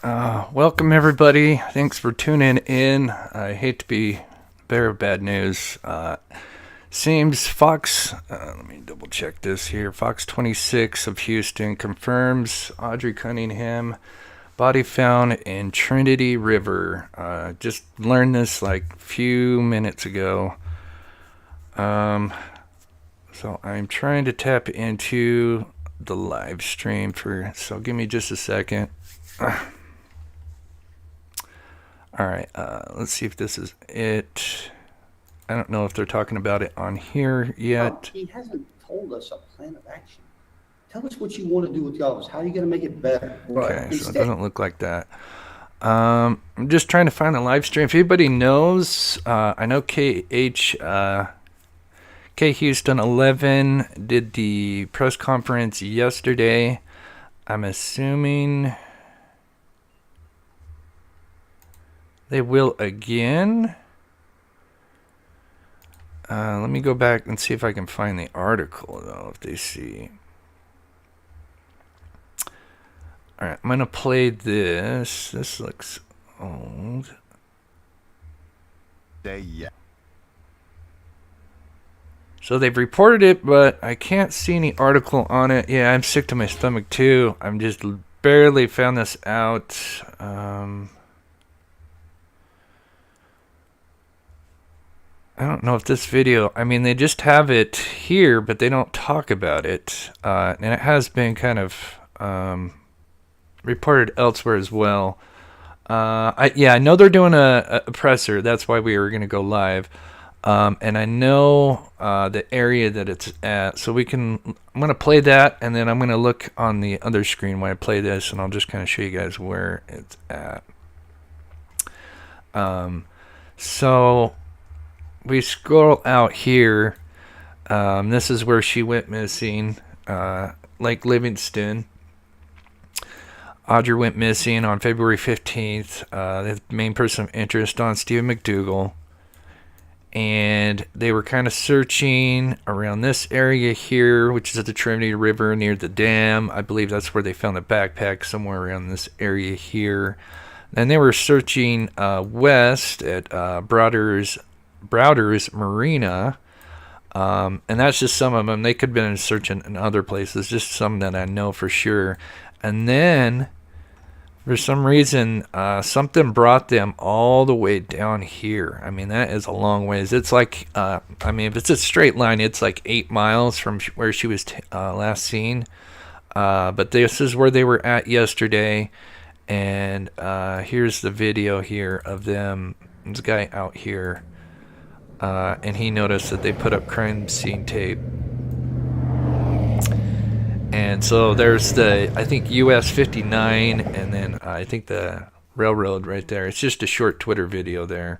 Welcome everybody. Thanks for tuning in. I hate to be the bearer of bad news. Seems Fox, let me double check this here. Fox 26 of Houston confirms Audrii Cunningham body found in Trinity River. Just learned this like a few minutes ago. So I'm trying to tap into the live stream so give me just a second. Alright, let's see if this is it. I don't know if they're talking about it on here yet. He hasn't told us a plan of action. Tell us what you want to do with the office. How are you going to make it better? Okay, so it doesn't look like that. I'm just trying to find the live stream. If anybody knows, I know K Houston 11 did the press conference yesterday. I'm assuming they will again. Let me go back and see if I can find the article, though, if they see. Alright, I'm going to play this. This looks old. So they've reported it, but I can't see any article on it. Yeah, I'm sick to my stomach, too. I'm just barely found this out. I don't know if this video, I mean, they just have it here, but they don't talk about it. And it has been kind of reported elsewhere as well. I know they're doing a presser. That's why we were going to go live. And I know the area that it's at. So I'm going to play that, and then I'm going to look on the other screen when I play this, and I'll just kind of show you guys where it's at. So we scroll out here. This is where she went missing, Lake Livingston. Audrey went missing on February 15th. The main person of interest on Steven Mcdougal. And they were kind of searching around this area here, which is at the Trinity River near the dam. I believe that's where they found the backpack, somewhere around this area here. Then they were searching west at Browder's Marina. And that's just some of them. They could have been searching in other places, just some that I know for sure. And then, for some reason, something brought them all the way down here. I mean, that is a long ways. It's like, if it's a straight line, it's like 8 miles from where she was last seen. But this is where they were at yesterday. And here's the video here of them. This guy out here. And he noticed that they put up crime scene tape. And so there's I think US 59, and then I think the railroad right there. It's just a short Twitter video there.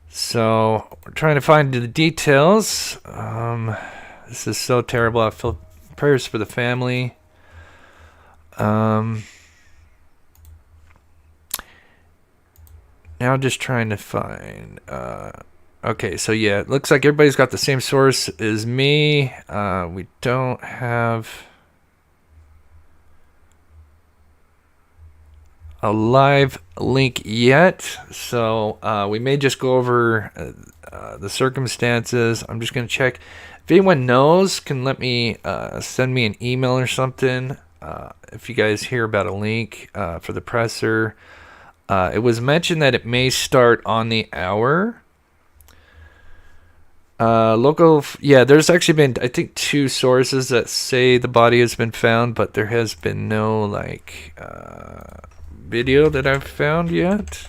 So we're trying to find the details. This is so terrible. I feel prayers for the family. Now just trying to find. Okay, so yeah, it looks like everybody's got the same source as me. We don't have a live link yet, so we may just go over the circumstances. I'm just going to check. If anyone knows, can let me send me an email or something. If you guys hear about a link for the presser. It was mentioned that it may start on the hour. There's actually been, I think, 2 sources that say the body has been found, but there has been no, video that I've found yet.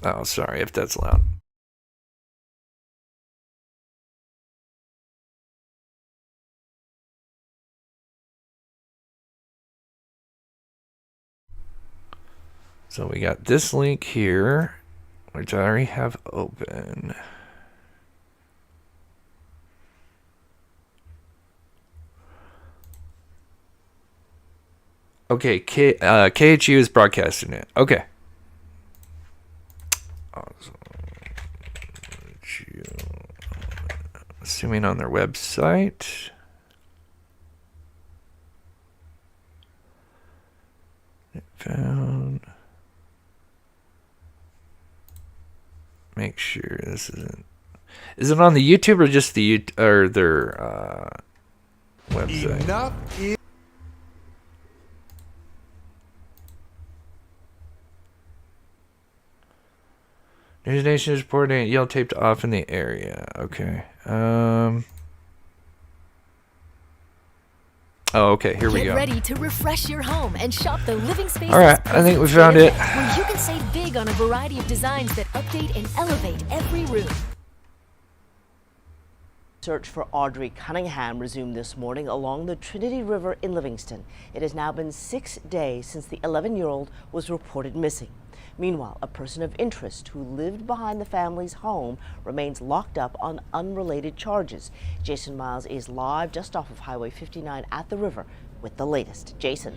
Oh, sorry if that's loud. So we got this link here, which I already have open. Okay, KHU is broadcasting it. Okay. Awesome. Assuming on their website. Found. Make sure this isn't. Is it on the YouTube or just the or their website? Enough is. News Nation is reporting yellow taped off in the area. Okay. Oh, okay. Here we go. Get ready to refresh your home and shop the Living Spaces. All right, I think we found it. Where you can save big on a variety of designs that update and elevate every room. Search for Audrii Cunningham resumed this morning along the Trinity River in Livingston. It has now been 6 days since the 11-year-old was reported missing. Meanwhile, a person of interest who lived behind the family's home remains locked up on unrelated charges. Jason Miles is live just off of Highway 59 at the river with the latest. Jason.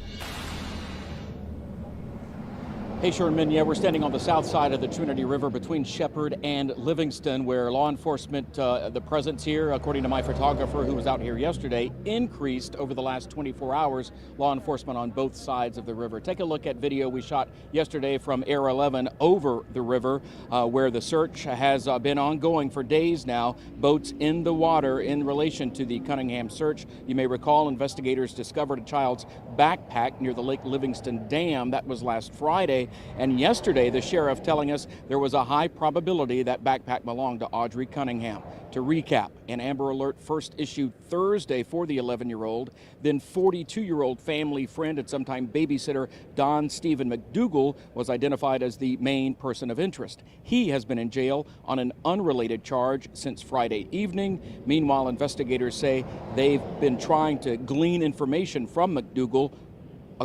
Hey, Sherman, yeah, we're standing on the south side of the Trinity River between Shepherd and Livingston, where law enforcement, the presence here, according to my photographer who was out here yesterday, increased over the last 24 hours, law enforcement on both sides of the river. Take a look at video we shot yesterday from Air 11 over the river, where the search has been ongoing for days now, boats in the water in relation to the Cunningham search. You may recall investigators discovered a child's backpack near the Lake Livingston Dam. That was last Friday. And yesterday, the sheriff telling us there was a high probability that backpack belonged to Audrii Cunningham. To recap, an Amber Alert first issued Thursday for the 11-year-old, then 42-year-old family friend and sometime babysitter Don Steven Mcdougal was identified as the main person of interest. He has been in jail on an unrelated charge since Friday evening. Meanwhile, investigators say they've been trying to glean information from Mcdougal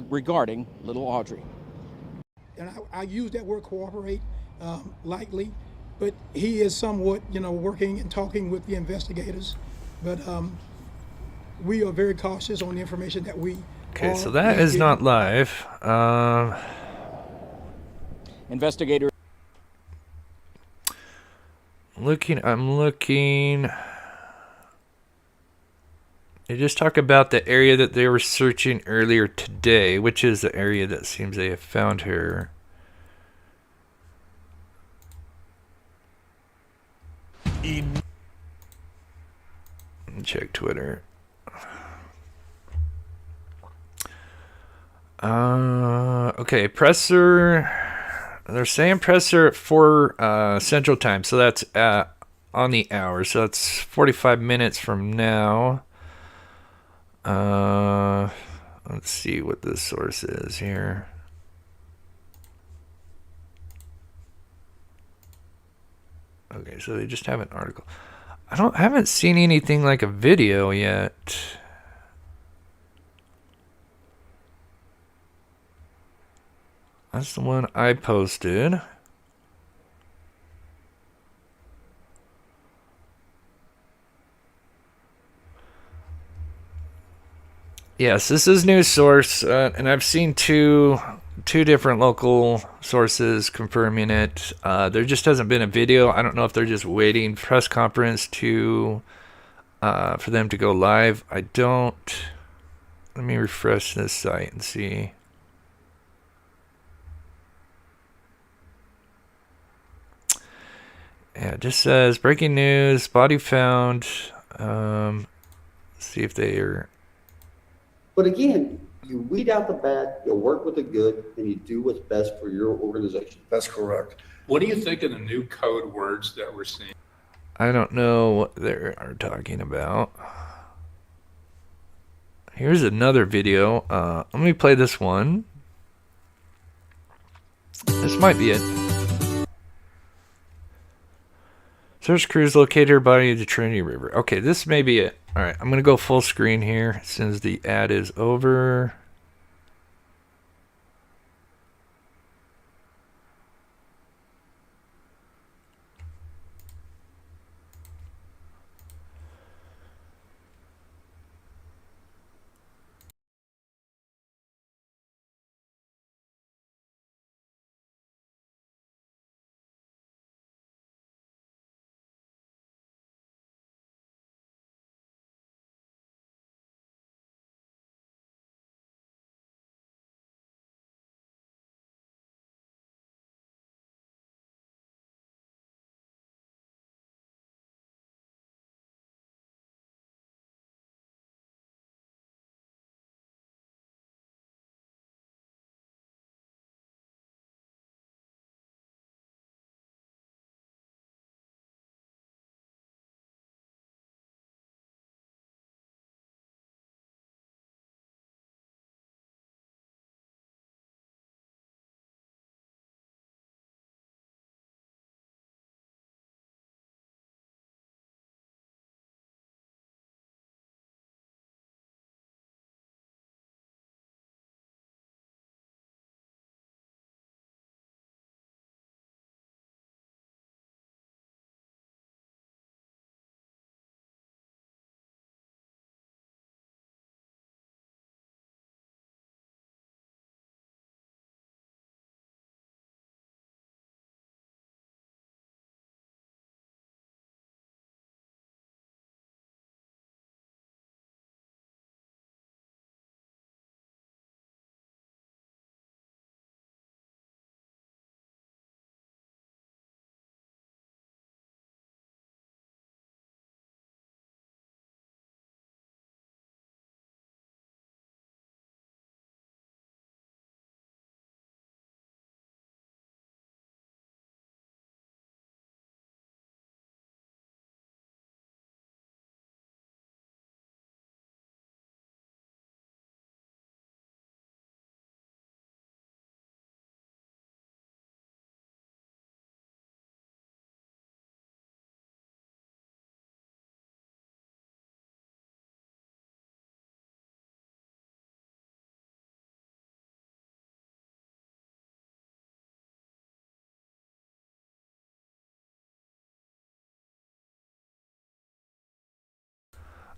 regarding little Audrii. And I use that word cooperate lightly, but he is somewhat, working and talking with the investigators. But we are very cautious on the information that we. Okay, so that is not live. Investigators. I'm looking. They just talk about the area that they were searching earlier today, which is the area that seems they have found her. Check Twitter. Okay, presser. They're saying presser at 4 Central Time, so that's on the hour. So that's 45 minutes from now. Let's see what the source is here. Okay, so they just have an article. I haven't seen anything like a video yet. That's the one I posted. Yes, this is news source, and I've seen two different local sources confirming it. There just hasn't been a video. I don't know if they're just waiting press conference to for them to go live. I don't. Let me refresh this site and see. Yeah, it just says breaking news, body found. See if they are. But again, you weed out the bad, you work with the good, and you do what's best for your organization. That's correct. What do you think of the new code words that we're seeing? I don't know what they are talking about. Here's another video. Let me play this one. This might be it. Search crews located her body at the Trinity River. Okay, this may be it. All right, I'm going to go full screen here as soon as the ad is over.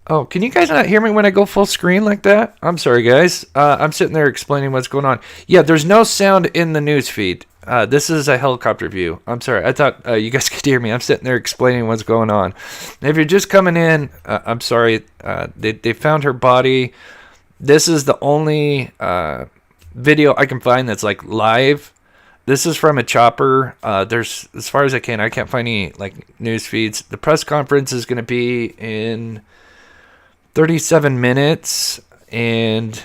Oh, can you guys not hear me when I go full screen like that? I'm sorry, guys. I'm sitting there explaining what's going on. Yeah, there's no sound in the news feed. This is a helicopter view. I'm sorry. I thought you guys could hear me. I'm sitting there explaining what's going on. If you're just coming in, I'm sorry. They found her body. This is the only video I can find that's like live. This is from a chopper. There's, as far as I can't find any like news feeds. The press conference is going to be in 37 minutes, and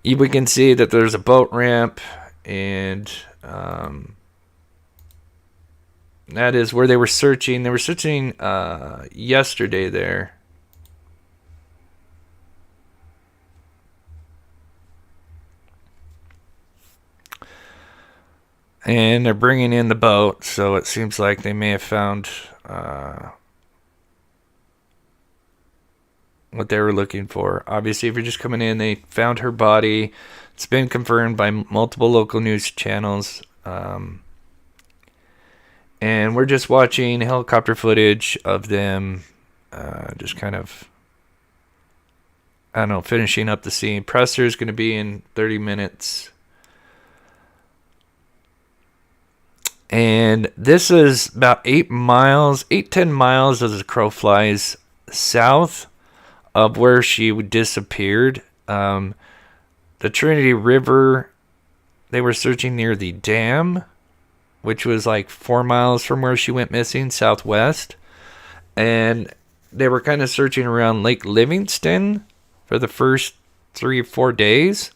we can see that there's a boat ramp, and that is where they were searching. They were searching yesterday there. And they're bringing in the boat, so it seems like they may have found what they were looking for. Obviously, if you're just coming in, they found her body. It's been confirmed by multiple local news channels. And we're just watching helicopter footage of them just kind of, I don't know, finishing up the scene. Presser is going to be in 30 minutes. And this is about 10 miles as the crow flies south of where she disappeared. The Trinity River, they were searching near the dam, which was like 4 miles from where she went missing, southwest. And they were kind of searching around Lake Livingston for the first 3 or 4 days.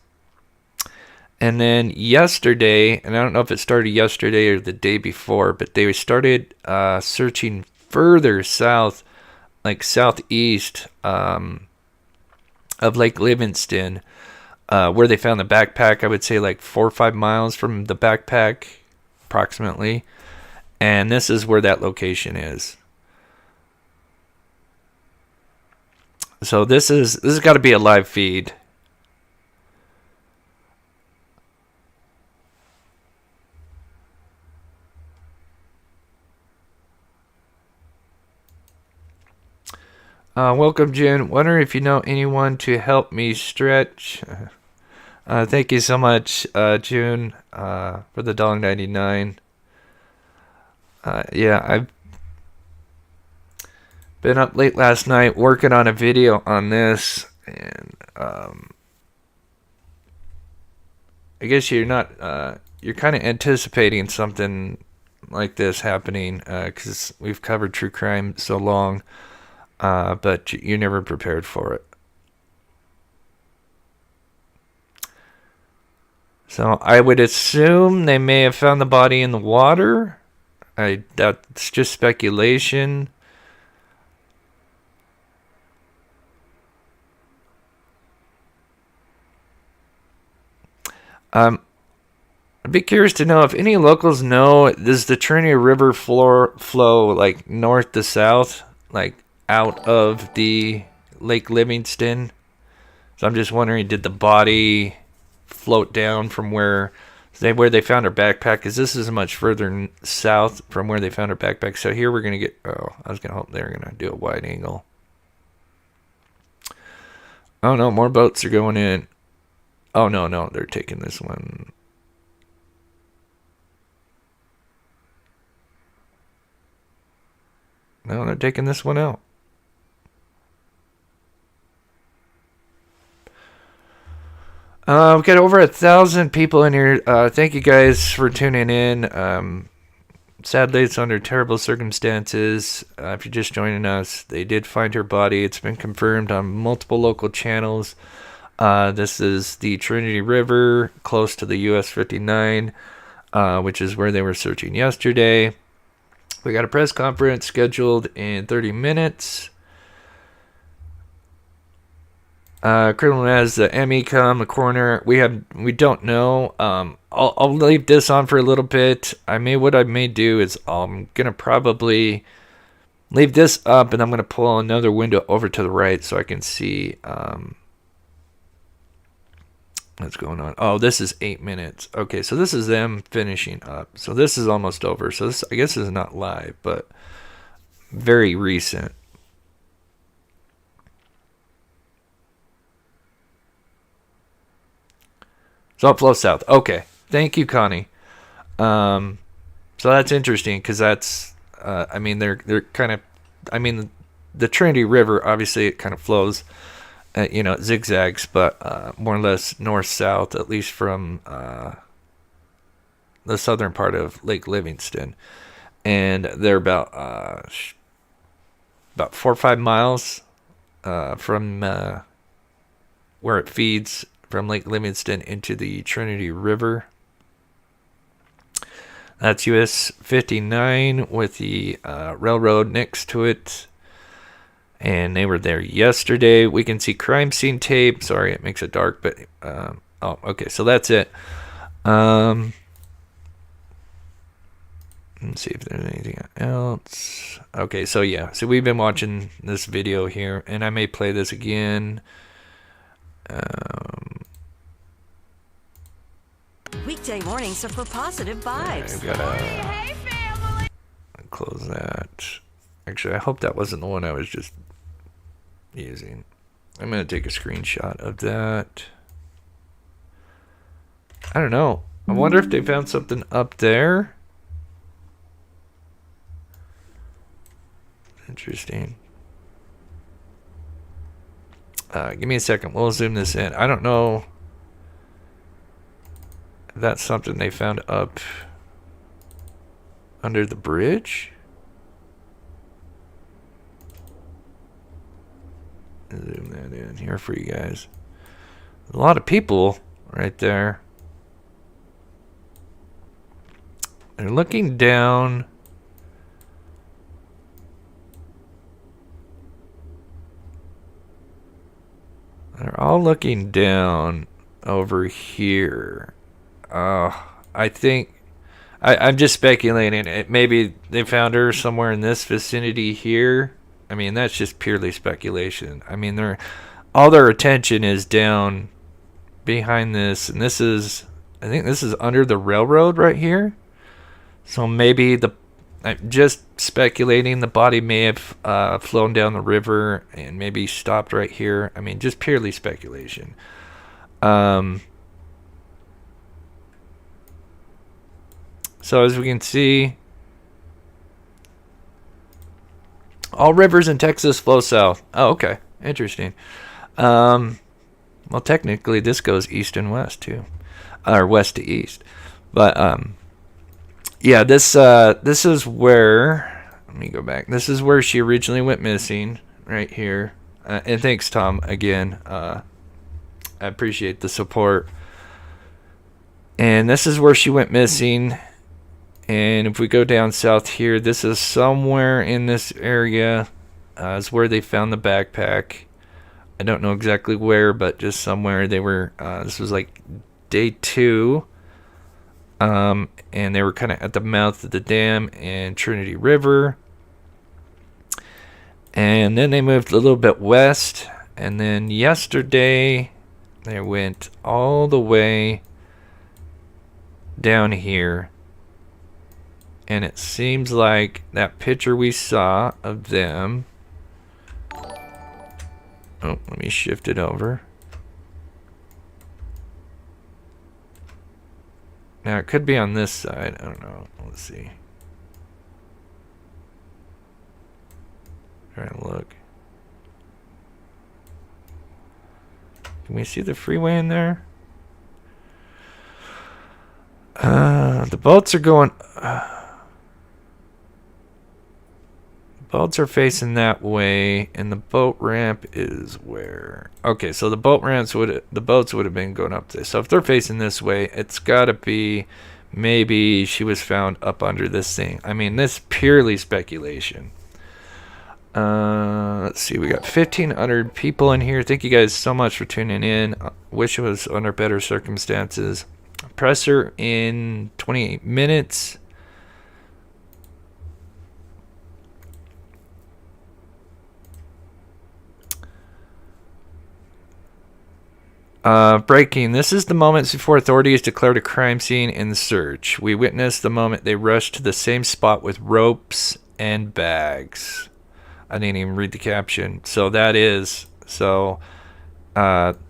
And then yesterday, and I don't know if it started yesterday or the day before, but they started searching further south, like southeast of Lake Livingston, where they found the backpack. I would say like 4 or 5 miles from the backpack, approximately. And this is where that location is. So this has got to be a live feed. Welcome, June. Wondering if you know anyone to help me stretch. Thank you so much, June, for the $1.99. Yeah, I've been up late last night working on a video on this, and I guess you're not, you're kind of anticipating something like this happening, because we've covered true crime so long. But you're never prepared for it. So I would assume they may have found the body in the water. That's just speculation. I'd be curious to know if any locals know, does the Trinity River flow like north to south, like out of the Lake Livingston? So I'm just wondering, did the body float down from where they found her backpack? Because this is much further south from where they found her backpack. So here we're going to get, I was going to hope they were going to do a wide angle. Oh no, more boats are going in. Oh no, they're taking this one. No, they're taking this one out. We've got over 1,000 people in here. Thank you guys for tuning in. Sadly, it's under terrible circumstances. If you're just joining us, they did find her body. It's been confirmed on multiple local channels. This is the Trinity River, close to the US 59, which is where they were searching yesterday. We got a press conference scheduled in 30 minutes. Criminal has the ME come, the coroner. We don't know. I'll leave this on for a little bit. What I may do is I'm gonna probably leave this up, and I'm gonna pull another window over to the right so I can see what's going on. Oh, this is 8 minutes. Okay, so this is them finishing up. So this is almost over. So this, I guess, is not live, but very recent. So it flows south. Okay. Thank you, Connie. So that's interesting because that's, I mean, they're kind of, I mean, the Trinity River, obviously it kind of flows, you know, it zigzags, but more or less north-south, at least from the southern part of Lake Livingston. And they're about 4 or 5 miles from where it feeds from Lake Livingston into the Trinity River. That's US 59 with the railroad next to it. And they were there yesterday. We can see crime scene tape. Sorry, it makes it dark, but oh, okay, so that's it. Let's see if there's anything else. Okay, so yeah, so we've been watching this video here, and I may play this again. Weekday mornings are for positive vibes. I've gotta close that. Actually, I hope that wasn't the one I was just using. I'm gonna take a screenshot of that. I don't know. I wonder if they found something up there. Interesting. Give me a second. We'll zoom this in. I don't know if that's something they found up under the bridge. Zoom that in here for you guys. A lot of people right there. They're looking down. They're all looking down over here. I think I'm just speculating. Maybe they found her somewhere in this vicinity here. I mean, that's just purely speculation. I mean, all their attention is down behind this, and this is, I think this is under the railroad right here. So maybe I'm just speculating, the body may have flown down the river and maybe stopped right here. I mean, just purely speculation. So as we can see, all rivers in Texas flow south. Oh, okay. Interesting. Well, technically, this goes east and west, too. Or west to east. But, yeah, this is where, let me go back. This is where she originally went missing, right here. And thanks, Tom, again. I appreciate the support. And this is where she went missing. And if we go down south here, this is somewhere in this area is where they found the backpack. I don't know exactly where, but just somewhere. They were, this was like day 2. And they were kind of at the mouth of the dam and Trinity River. And then they moved a little bit west. And then yesterday, they went all the way down here. And it seems like that picture we saw of them. Oh, let me shift it over. Now, it could be on this side. I don't know. Let's see. Trying to look. Can we see the freeway in there? The boats are going... boats are facing that way, and the boat ramp is where? Okay, so the boats would have been going up this. So if they're facing this way, it's got to be maybe she was found up under this thing. I mean, this is purely speculation. Let's see, we got 1,500 people in here. Thank you guys so much for tuning in. Wish it was under better circumstances. Presser in 28 minutes. Breaking. This is the moments before authorities declared a crime scene in the search. We witnessed the moment they rushed to the same spot with ropes and bags. I didn't even read the caption. So that is. So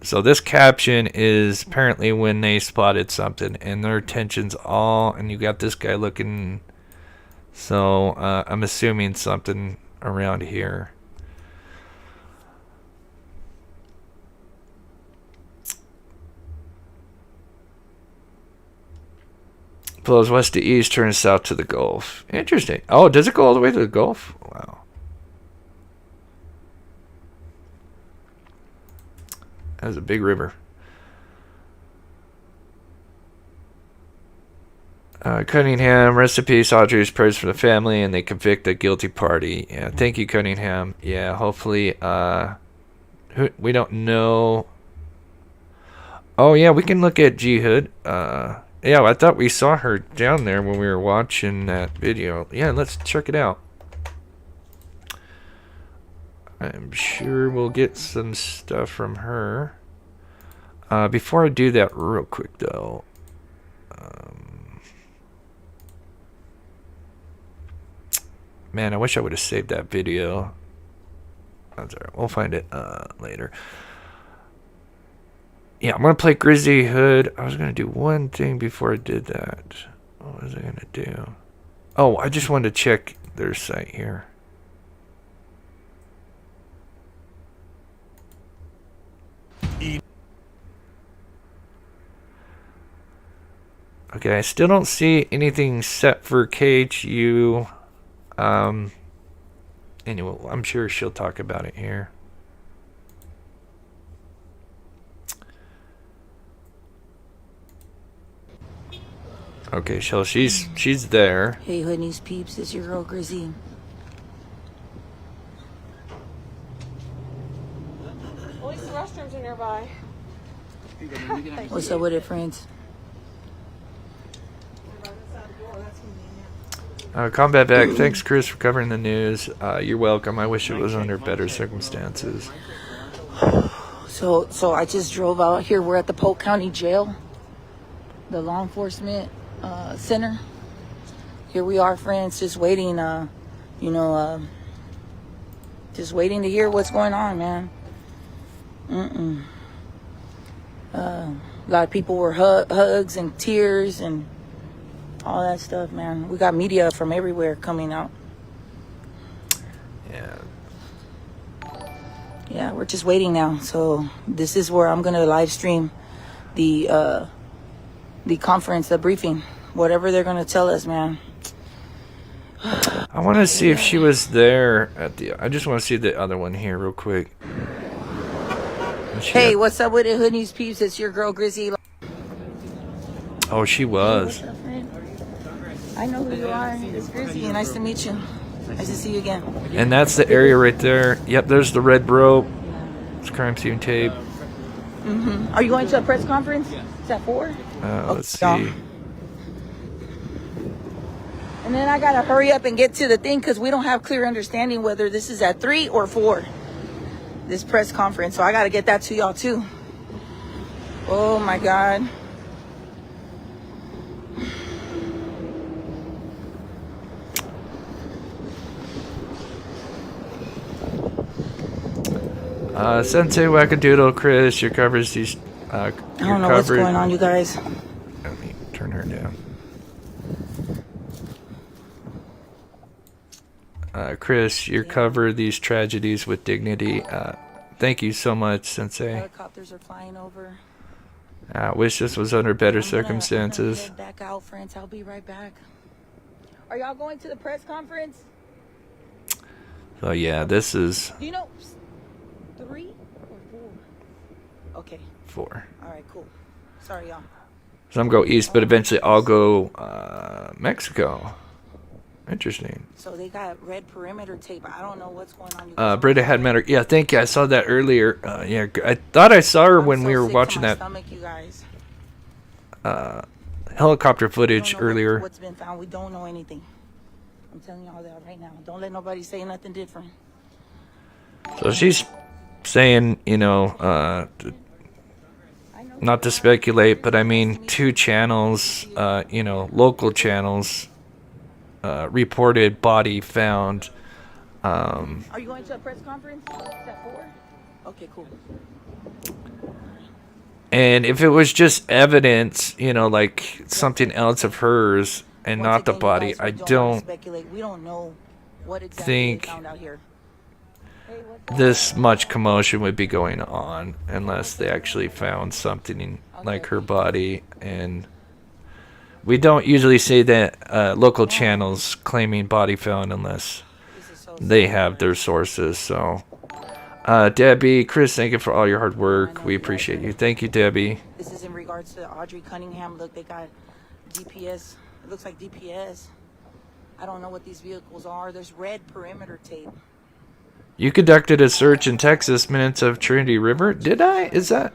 So this caption is apparently when they spotted something, and their attention's all, and you got this guy looking. So I'm assuming something around here. Flows west to east, turns south to the Gulf. Interesting. Oh, does it go all the way to the Gulf? Wow. That's a big river. Cunningham, rest in peace. Audrey's prayers for the family, and they convict the guilty party. Yeah, thank you, Cunningham. Yeah, hopefully, we don't know. Oh yeah, we can look at G Hood. Yeah, I thought we saw her down there when we were watching that video. Yeah, let's check it out. I'm sure we'll get some stuff from her. Before I do that real quick, though. Man, I wish I would have saved that video. That's alright. We'll find it later. Yeah, I'm going to play Grizzly Hood. I was going to do one thing before I did that. What was I going to do? Oh, I just wanted to check their site here. Okay, I still don't see anything set for KHU. Anyway, I'm sure she'll talk about it here. Okay, so she's there. Hey, Hoodneys peeps, it's your girl Grizzy. At least the restrooms are nearby. What's up with it, friends? Combat back. Thanks, Chris, for covering the news. You're welcome. I wish it was under better circumstances. So I just drove out here. We're at the Polk County Jail, the law enforcement center. Here we are, friends, just waiting. Just waiting to hear what's going on, man. A lot of people were hugs and tears and all that stuff, man. We got media from everywhere coming out. Yeah, we're just waiting now. So this is where I'm gonna live stream the conference, the briefing, whatever they're gonna tell us, man. I want to see if she was there at the. I just want to see the other one here real quick. Hey, what's up with it, Hoodneys peeps? It's your girl Grizzy. Oh, she was. Hey, what's up, friend? I know who you are. It's Grizzy. Nice to meet you. Nice to see you again. And that's the area right there. Yep, there's the red rope. It's crime scene tape. Are you going to a press conference? Is that 4? Let's see. And then I gotta hurry up and get to the thing because we don't have clear understanding whether this is at 3 or 4. This press conference, so I gotta get that to y'all too. Oh my God. Sensei Wackadoodle, Chris, your covers these. I don't know what's going on, you guys. Let me turn her down. Chris, you cover these tragedies with dignity. Thank you so much, Sensei. Helicopters are flying over. I wish this was under better circumstances. I'm gonna head back out, friends. I'll be right back. Are y'all going to the press conference? So yeah, this is. Do you know 3 or 4? Okay. 4. All right, cool. Sorry, y'all. Some go east, but eventually I'll go Mexico. Interesting. So they got red perimeter tape. I don't know what's going on. Britta had met her. Yeah, thank you. I saw that earlier. Yeah, I thought I saw her when we were watching that stomach, you guys. helicopter footage earlier. What's been found? We don't know anything. I'm telling y'all that right now. Don't let nobody say nothing different. So she's saying, you know, not to speculate, but I mean, 2 channels, you know, local channels, reported body found. Are you going to a press conference? Is that 4? Okay, cool. And if it was just evidence, you know, like something else of hers and not the body, I don't We don't know what exactly think they found out here. this much commotion would be going on unless they actually found something like her body. And we don't usually say that local channels claiming body found unless they have their sources. So Debbie, Chris, thank you for all your hard work. We appreciate you. Thank you, Debbie. This is in regards to Audrii Cunningham. Look, they got DPS. It looks like DPS. I don't know what these vehicles are. There's red perimeter tape. You conducted a search in Texas minutes of Trinity River. Did I? Is that?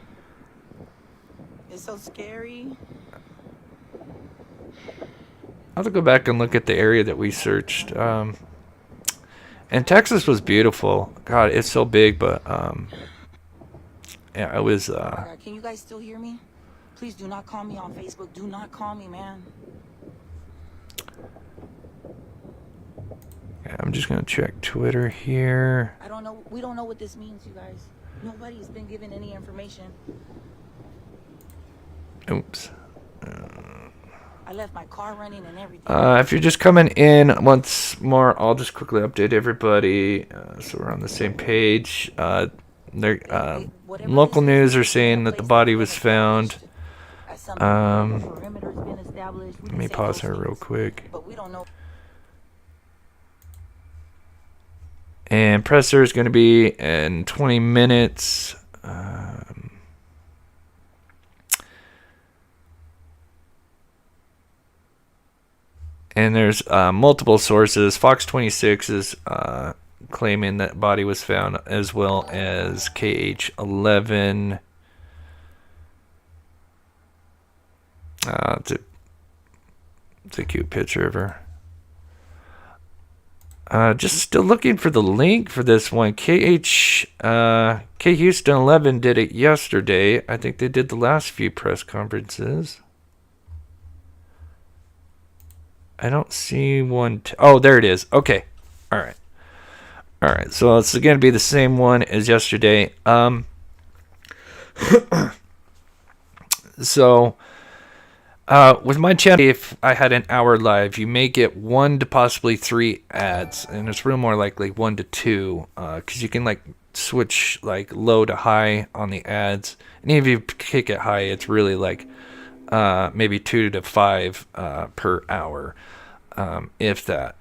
It's so scary. I'll have to go back and look at the area that we searched. And Texas was beautiful. God, it's so big, but yeah, it was. Can you guys still hear me? Please do not call me on Facebook. Do not call me, man. Yeah, I'm just gonna check Twitter here. I don't know. We don't know what this means, you guys. Nobody's been given any information. Oops. I left my car running and everything. If you're just coming in once more, I'll just quickly update everybody so we're on the same page. Local news are saying that the body was found. Let me pause here real quick. And presser is going to be in 20 minutes. And there's multiple sources. Fox 26 is claiming that body was found, as well as KH11. It's a cute picture of her. Just still looking for the link for this one. K Houston 11 did it yesterday. I think they did the last few press conferences. I don't see one. Oh, there it is. Okay. All right. So it's going to be the same one as yesterday. So with my channel, if I had an hour live, you may get 1 to possibly 3 ads, and it's real more likely 1 to 2, because you can like switch like low to high on the ads, and if you kick it high, it's really like maybe 2 to 5 per hour, if that.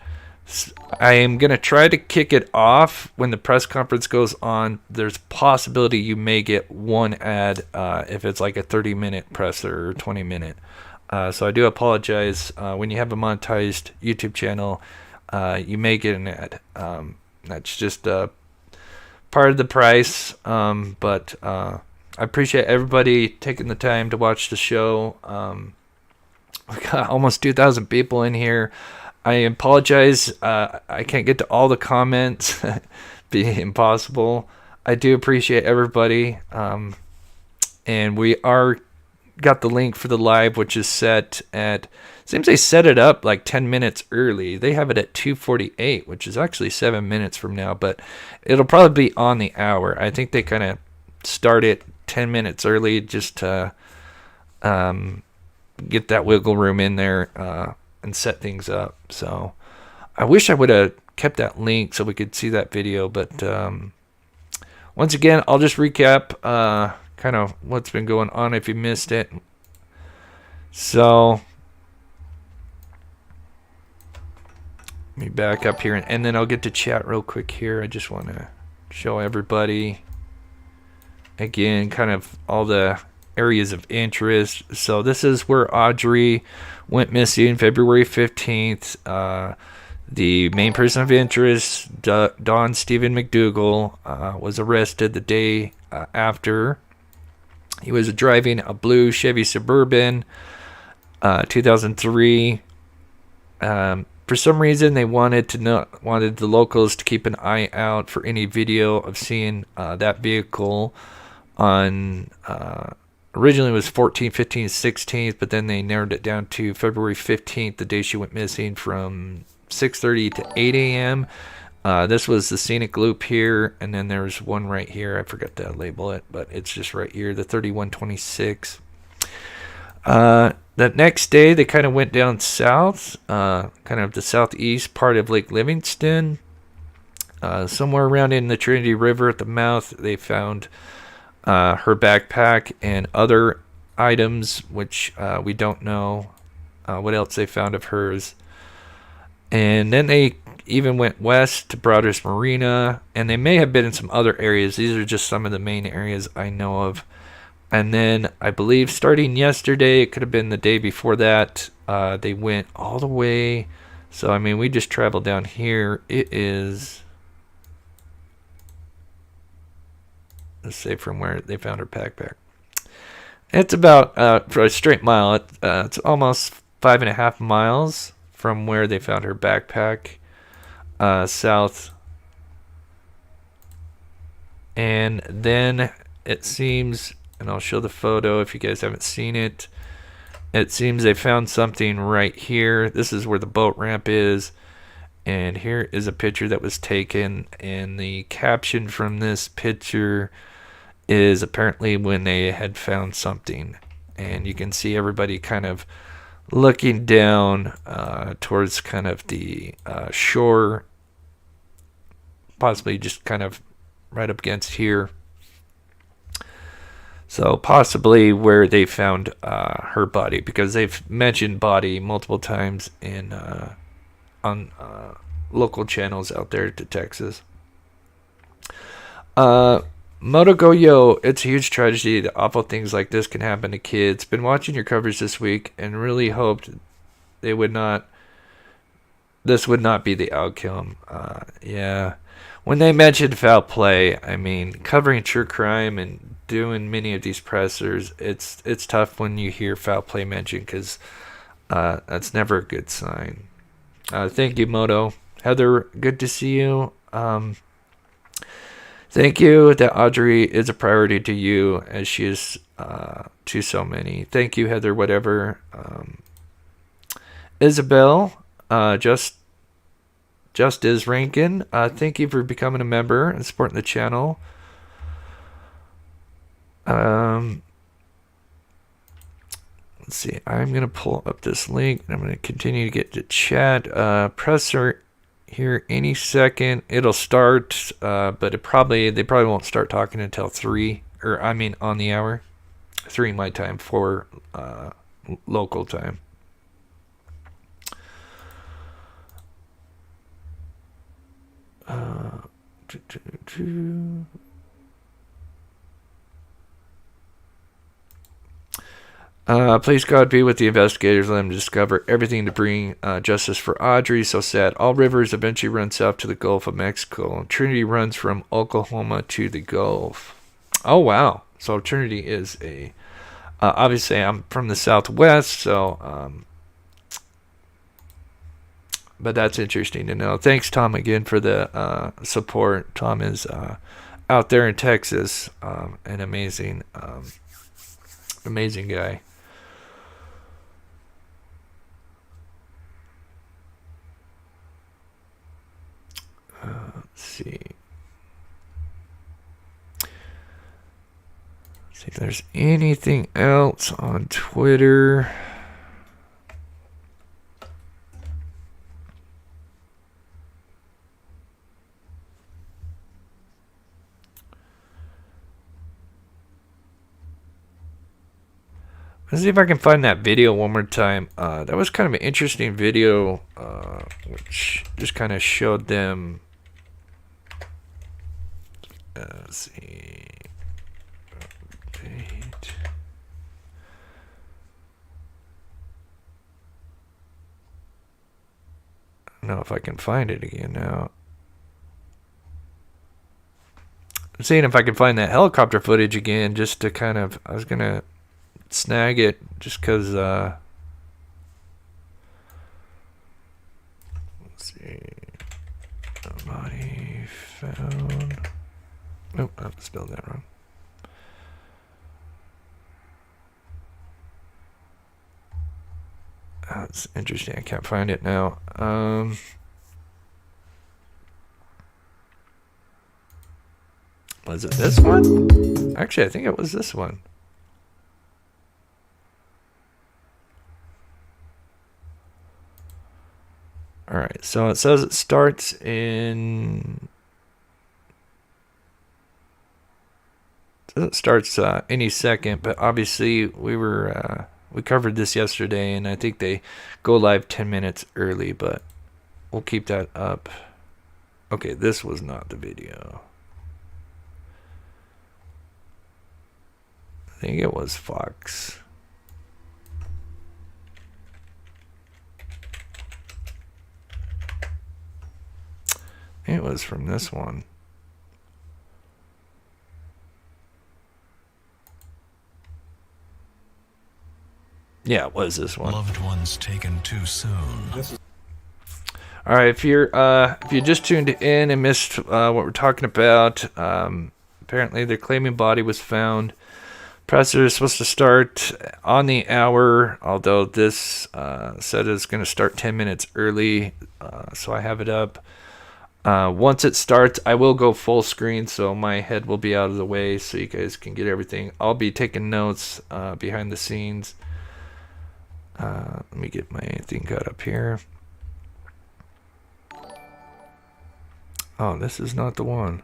I am going to try to kick it off when the press conference goes on. There's a possibility you may get 1 ad if it's like a 30-minute presser or 20-minute. So I do apologize. When you have a monetized YouTube channel, you may get an ad. That's just part of the price. But I appreciate everybody taking the time to watch the show. We got almost 2,000 people in here. I apologize. I can't get to all the comments. Be impossible. I do appreciate everybody. And we are got the link for the live, which is set at, seems they set it up like 10 minutes early. They have it at 2:48, which is actually 7 minutes from now, but it'll probably be on the hour. I think they kind of start it 10 minutes early just to get that wiggle room in there and set things up. So I wish I would have kept that link so we could see that video, but once again, I'll just recap kind of what's been going on if you missed it. So let me back up here, and then I'll get to chat real quick here. I just want to show everybody again kind of all the areas of interest. So this is where Audrii went missing February 15th. The main person of interest, Don Steven Mcdougal, was arrested the day after. He was driving a blue Chevy Suburban, 2003. For some reason, they wanted the locals to keep an eye out for any video of seeing that vehicle on. Originally it was 14th, 15th, 16th, but then they narrowed it down to February 15th, the day she went missing, from 6:30 to 8 a.m. This was the scenic loop here, and then there's one right here. I forgot to label it, but it's just right here, the 3126. The next day, they kind of went down south, kind of the southeast part of Lake Livingston. Somewhere around in the Trinity River at the mouth, they found her backpack and other items, which we don't know what else they found of hers. And then they even went west to Broaders Marina, and they may have been in some other areas. These are just some of the main areas I know of. And then I believe starting yesterday, it could have been the day before that, they went all the way. So, I mean, we just traveled down here. It is, let's say from where they found her backpack. It's about, for a straight mile, it's almost 5.5 miles from where they found her backpack. South, and then it seems, and I'll show the photo if you guys haven't seen it, it seems they found something right here. This is where the boat ramp is, and here is a picture that was taken, and the caption from this picture is apparently when they had found something, and you can see everybody kind of looking down towards kind of the shore, possibly just kind of right up against here. So possibly where they found her body, because they've mentioned body multiple times in on local channels out there to Texas. Motogoyo, it's a huge tragedy that awful things like this can happen to kids. Been watching your coverage this week and really hoped this would not be the outcome. Yeah. When they mentioned foul play, I mean, covering true crime and doing many of these pressers, it's tough when you hear foul play mentioned, because that's never a good sign. Thank you, Moto. Heather, good to see you. Thank you that Audrey is a priority to you, as she is to so many. Thank you, Heather, whatever. Isabel, just is Rankin. Thank you for becoming a member and supporting the channel. Let's see. I'm going to pull up this link. I'm going to continue to get to chat. Presser here any second. It'll start, but they probably won't start talking until 3, or I mean on the hour. 3 my time, 4 local time. Please God be with the investigators. Let them discover everything to bring justice for Audrey. So sad. All rivers eventually run south to the Gulf of Mexico. Trinity runs from Oklahoma to the Gulf. Oh wow! So Trinity is a obviously I'm from the Southwest, so but that's interesting to know. Thanks, Tom, again for the support. Tom is out there in Texas, an amazing guy. Let's see. See if there's anything else on Twitter. Let's see if I can find that video one more time. That was kind of an interesting video, which just kind of showed them. Let's see. Update. I don't know if I can find it again now. I'm seeing if I can find that helicopter footage again, just to kind of. I was gonna snag it just because let's see, body found. Nope, I spelled that wrong. That's interesting. I can't find it now. Was it this one? Actually, I think it was this one. Alright, so it says it starts in... It starts any second, but obviously we covered this yesterday, and I think they go live 10 minutes early, but we'll keep that up. Okay, this was not the video. I think it was Fox. It was from this one. Yeah, it was this one. Loved ones taken too soon. All right, if you just tuned in and missed what we're talking about, apparently the claiming body was found. Presser is supposed to start on the hour, although this said it's going to start 10 minutes early, so I have it up. Once it starts, I will go full screen, so my head will be out of the way so you guys can get everything. I'll be taking notes behind the scenes. Let me get my thing cut up here. Oh, this is not the one.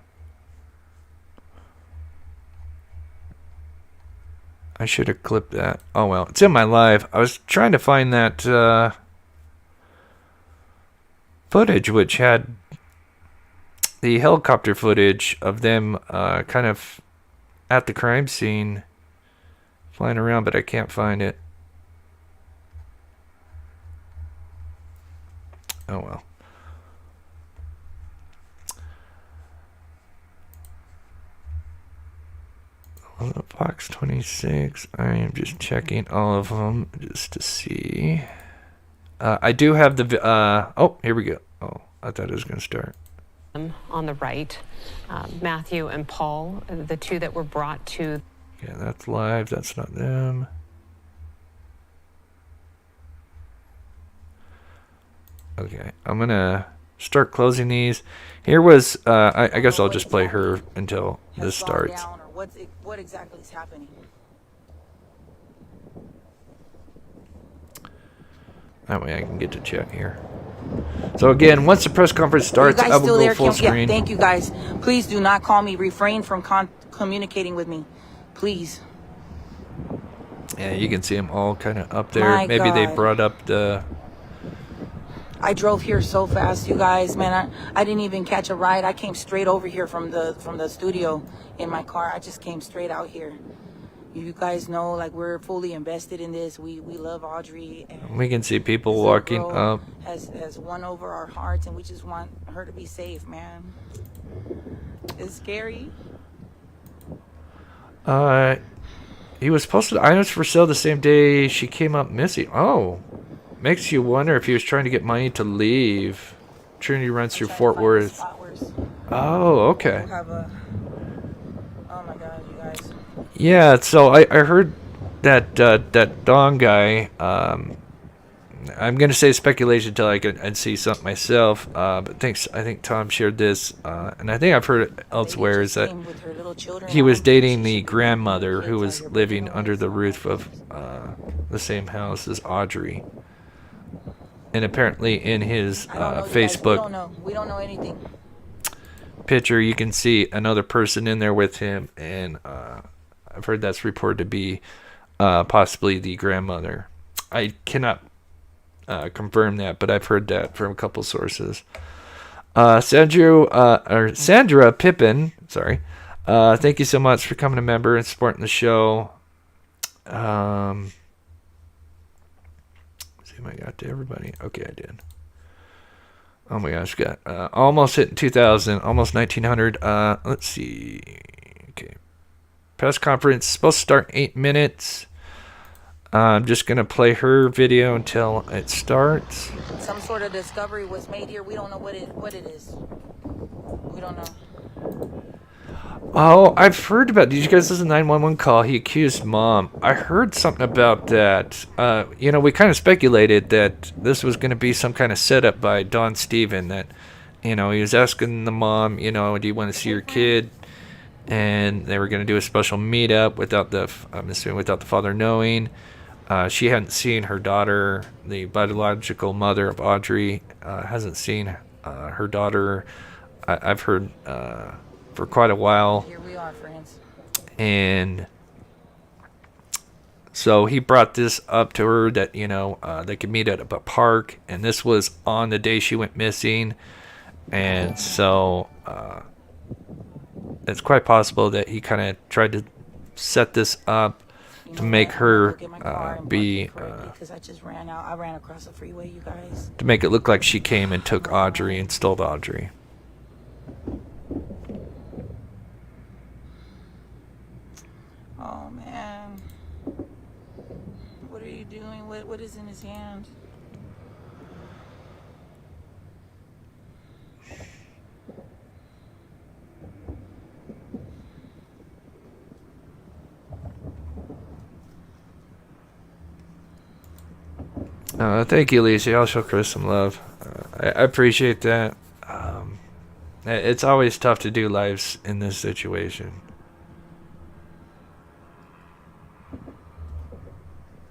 I should have clipped that. Oh well, it's in my live. I was trying to find that footage which had the helicopter footage of them kind of at the crime scene flying around, but I can't find it. Oh well. Fox 26. I am just checking all of them just to see. I do have the. Oh, here we go. Oh, I thought it was going to start. On the right, Matthew and Paul, the two that were brought to. Yeah, that's live. That's not them. Okay, I'm gonna start closing these. Here was. I guess I'll just play her until this starts. What exactly is happening? That way I can get to chat here. So again, once the press conference starts, I will go full screen. Yeah, thank you guys. Please do not call me. Refrain from communicating with me, please. Yeah, you can see them all kind of up there. Maybe they brought up the. I drove here so fast, you guys, man. I didn't even catch a ride. I came straight over here from the studio in my car. I just came straight out here. You guys know, like, we're fully invested in this. We love Audrii. And we can see people walking up. Has won over our hearts, and we just want her to be safe, man. It's scary. He was posted items for sale the same day she came up missing. Oh. Makes you wonder if he was trying to get money to leave. Trinity runs through Fort Worth. Oh, okay. Oh my God, you guys. Yeah, so I heard that that Don guy. I'm gonna say speculation until I can see something myself. But I think Tom shared this, and I think I've heard it elsewhere is that he was dating the grandmother who was living under the roof of the same house as Audrii. And apparently in his Facebook we don't know anything. Picture, you can see another person in there with him, and I've heard that's reported to be possibly the grandmother. I cannot confirm that, but I've heard that from a couple sources. Sandra Pippin, sorry. Thank you so much for coming a member and supporting the show. I got to everybody. Okay, I did. Oh my gosh, got almost hit 2,000, almost 1,900. Let's see. Okay, press conference supposed to start 8 minutes. I'm just gonna play her video until it starts. Some sort of discovery was made here. We don't know what it is. We don't know. Oh, I've heard about. Did you guys listen to the 911 call? He accused mom. I heard something about that. We kind of speculated that this was going to be some kind of setup by Don Steven. That, he was asking the mom, do you want to see your kid? and they were going to do a special meetup without I'm assuming without the father knowing. She hadn't seen her daughter. The biological mother of Audrii hasn't seen her daughter. I've heard for quite a while. Here we are, friends. And so he brought this up to her that, they could meet at a park. And this was on the day she went missing. And so it's quite possible that he kind of tried to set this up to make her because I just ran out. I ran across the freeway, you guys. To make it look like she came and took Audrii and stole Audrii. Oh man, what are you doing? What is in his hand? Thank you, Lisa. I'll show Chris some love. I appreciate that. It's always tough to do lives in this situation.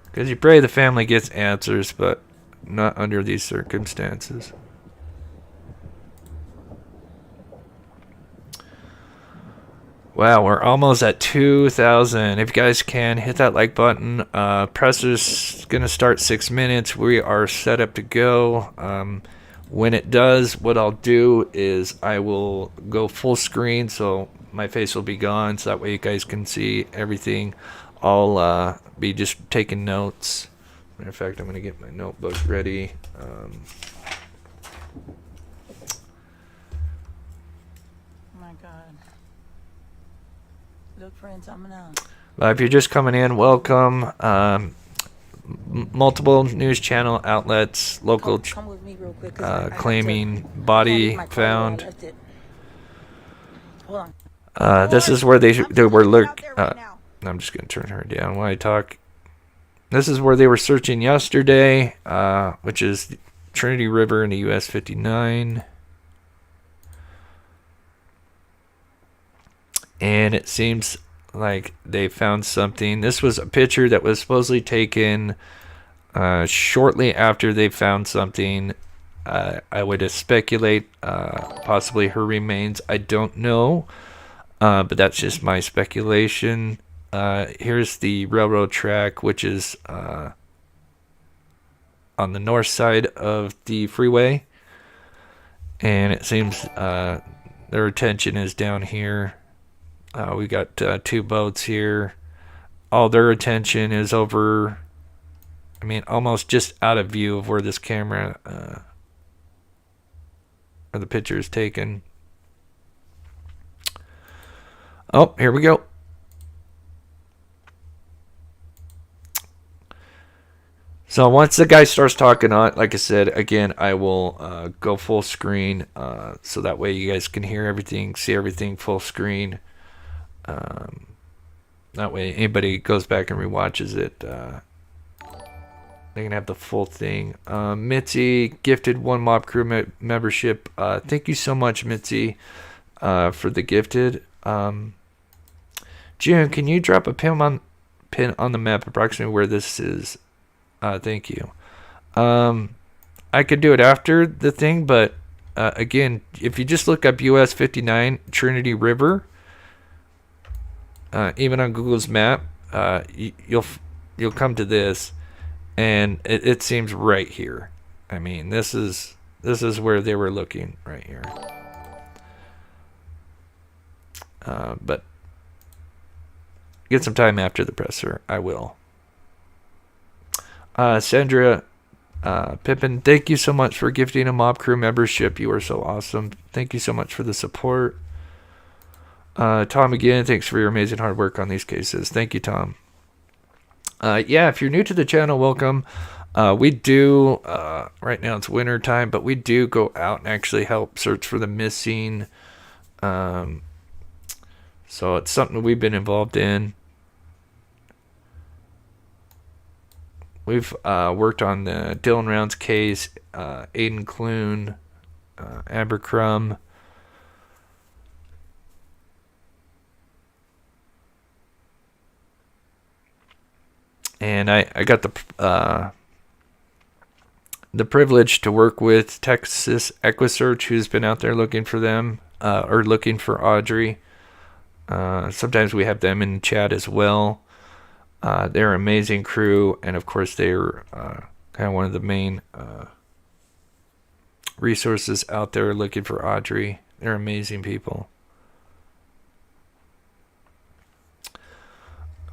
Because you pray the family gets answers, but not under these circumstances. Wow, we're almost at 2,000. If you guys can, hit that like button. Presser's going to start 6 minutes. We are set up to go. When it does, what I'll do is I will go full screen, so my face will be gone, so that way you guys can see everything. I'll be just taking notes. Matter of fact, I'm going to get my notebook ready. Look, friends, I'm gonna. If you're just coming in, welcome. Multiple news channel outlets, local Come with me real quick, claiming body found. Hold on. This is where they were look. I'm just gonna turn her down while I talk. This is where they were searching yesterday, which is Trinity River in the US 59. And it seems like they found something. This was a picture that was supposedly taken shortly after they found something. I would speculate possibly her remains. I don't know, but that's just my speculation. Here's the railroad track, which is on the north side of the freeway. And it seems their attention is down here. We got 2 boats here. All their attention is over, almost just out of view of where this camera, where the picture is taken. Oh, here we go. So once the guy starts talking on, like I said, again, I will go full screen, so that way you guys can hear everything, see everything full screen. That way anybody goes back and rewatches it, they can have the full thing. Mitzi gifted 1 mob crew membership. Thank you so much, Mitzi, for the gifted. June, can you drop a pin on the map approximately where this is? Thank you. I could do it after the thing, but again, if you just look up US 59 Trinity River, even on Google's map, you'll come to this, and it seems right here. This is where they were looking right here. But get some time after the presser. I will. Sandra Pippin, thank you so much for gifting a mob crew membership. You are so awesome. Thank you so much for the support. Tom, again, thanks for your amazing hard work on these cases. Thank you, Tom. Yeah, if you're new to the channel, welcome. We do, right now it's winter time, but we do go out and actually help search for the missing. So it's something we've been involved in. We've worked on the Dylan Rounds case, Aiden Clune, Amber Crum. And I got the privilege to work with Texas EquiSearch, who's been out there looking for them, or looking for Audrii. Sometimes we have them in chat as well. They're an amazing crew, and of course they're kind of one of the main resources out there looking for Audrii. They're amazing people.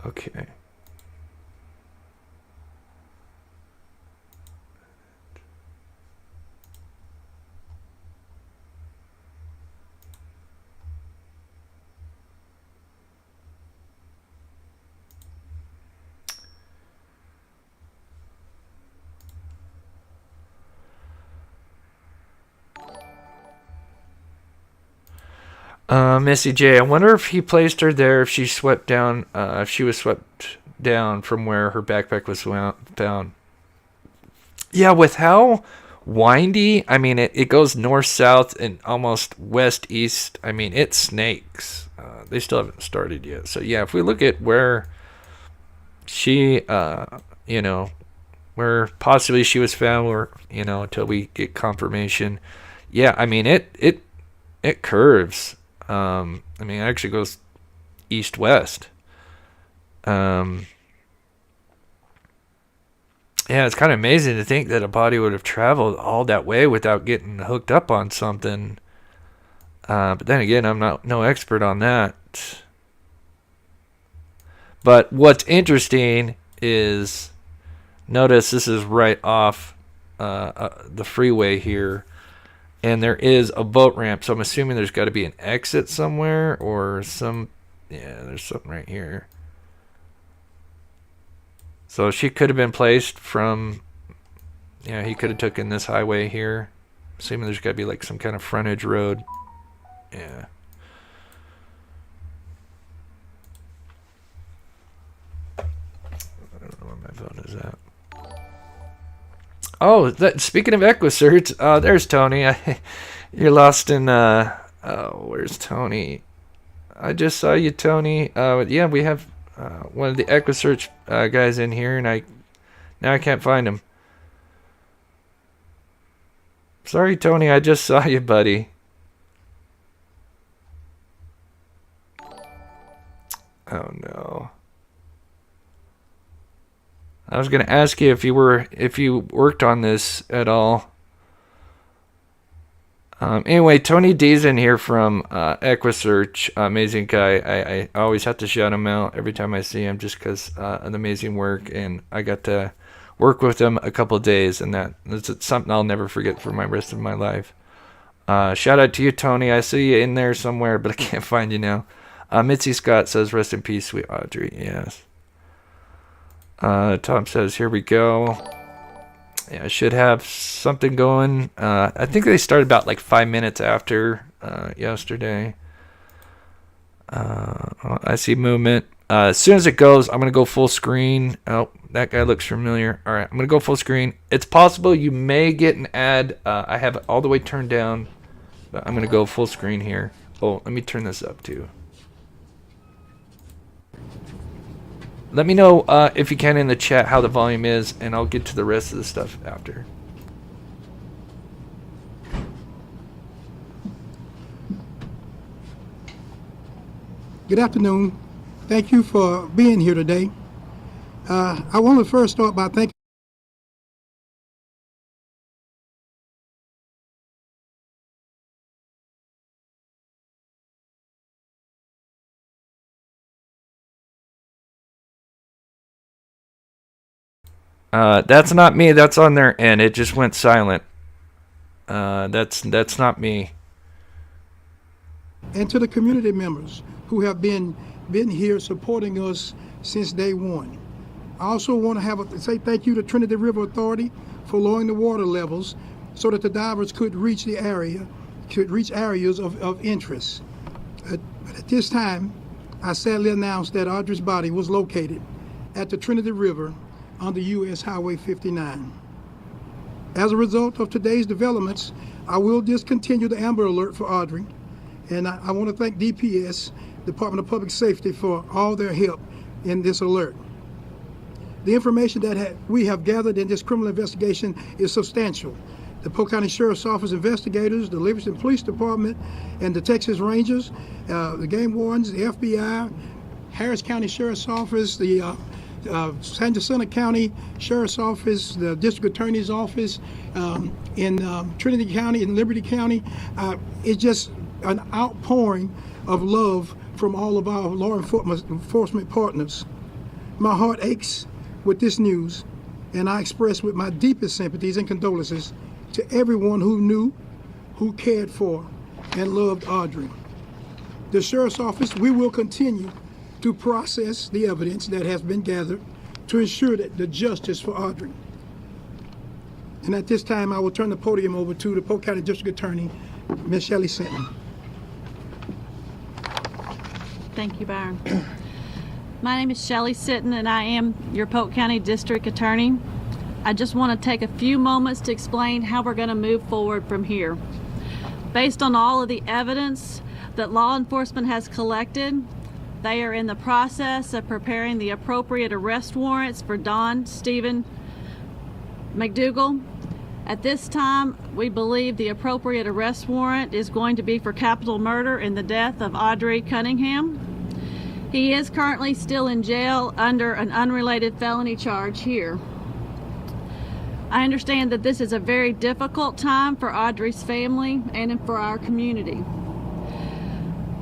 Okay. Missy J, I wonder if he placed her there, if she swept down, if she was swept down from where her backpack was found. Yeah, with how windy, I mean, it goes north-south and almost west-east. I mean, it snakes. They still haven't started yet. So, yeah, if we look at where she, you know, where possibly she was found, or, you know, until we get confirmation. Yeah, I mean, it curves. I mean, it actually goes east-west. Yeah, it's kind of amazing to think that a body would have traveled all that way without getting hooked up on something. But then again, I'm no expert on that. But what's interesting is, notice this is right off the freeway here. And there is a boat ramp, so I'm assuming there's got to be an exit somewhere or some... Yeah, there's something right here. So she could have been placed from... Yeah, he could have taken this highway here. Assuming there's got to be like some kind of frontage road. Yeah. I don't know where my phone is at. Oh, speaking of EquiSearch, there's Tony. You're lost in, where's Tony? I just saw you, Tony. Yeah, we have one of the EquiSearch guys in here, and now I can't find him. Sorry, Tony, I just saw you, buddy. Oh, no. I was going to ask you if you worked on this at all. Anyway, Tony D's in here from EquiSearch. Amazing guy. I always have to shout him out every time I see him just because of the amazing work. And I got to work with him a couple of days, and that's something I'll never forget for my rest of my life. Shout out to you, Tony. I see you in there somewhere, but I can't find you now. Mitzi Scott says, rest in peace, sweet Audrii. Yes. Tom says, here we go. Yeah, I should have something going. I think they started about like 5 minutes after yesterday. I see movement. As soon as it goes, I'm going to go full screen. Oh, that guy looks familiar. All right, I'm going to go full screen. It's possible you may get an ad. I have it all the way turned down, but I'm going to go full screen here. Oh, let me turn this up too. Let me know if you can in the chat how the volume is, and I'll get to the rest of the stuff after. Good afternoon. Thank you for being here today. I want to first start by thanking That's not me. That's on their end. It just went silent. That's not me. and to the community members who have been here supporting us since day one. I also want to say thank you to Trinity River Authority for lowering the water levels so that the divers could reach the area, areas of interest. But at this time, I sadly announce that Audrii's body was located at the Trinity River on the U.S. Highway 59. As a result of today's developments, I will discontinue the Amber Alert for Audrii, and I want to thank DPS, Department of Public Safety, for all their help in this alert. The information that we have gathered in this criminal investigation is substantial. The Polk County Sheriff's Office investigators, the Livingston Police Department, and the Texas Rangers, the game wardens, the FBI, Harris County Sheriff's Office, the San Jacinto County Sheriff's Office, the District Attorney's Office in Trinity County and Liberty County. It's just an outpouring of love from all of our law enforcement partners. My heart aches with this news, and I express with my deepest sympathies and condolences to everyone who knew, who cared for, and loved Audrii. The Sheriff's Office, we will continue to process the evidence that has been gathered to ensure that the justice for Audrii. And at this time, I will turn the podium over to the Polk County District Attorney, Ms. Shelley Sinton. Thank you, Byron. My name is Shelley Sinton, and I am your Polk County District Attorney. I just want to take a few moments to explain how we're going to move forward from here. Based on all of the evidence that law enforcement has collected, they are in the process of preparing the appropriate arrest warrants for Steven Mcdougal. At this time, we believe the appropriate arrest warrant is going to be for capital murder in the death of Audrii Cunningham. He is currently still in jail under an unrelated felony charge here. I understand that this is a very difficult time for Audrii's family and for our community.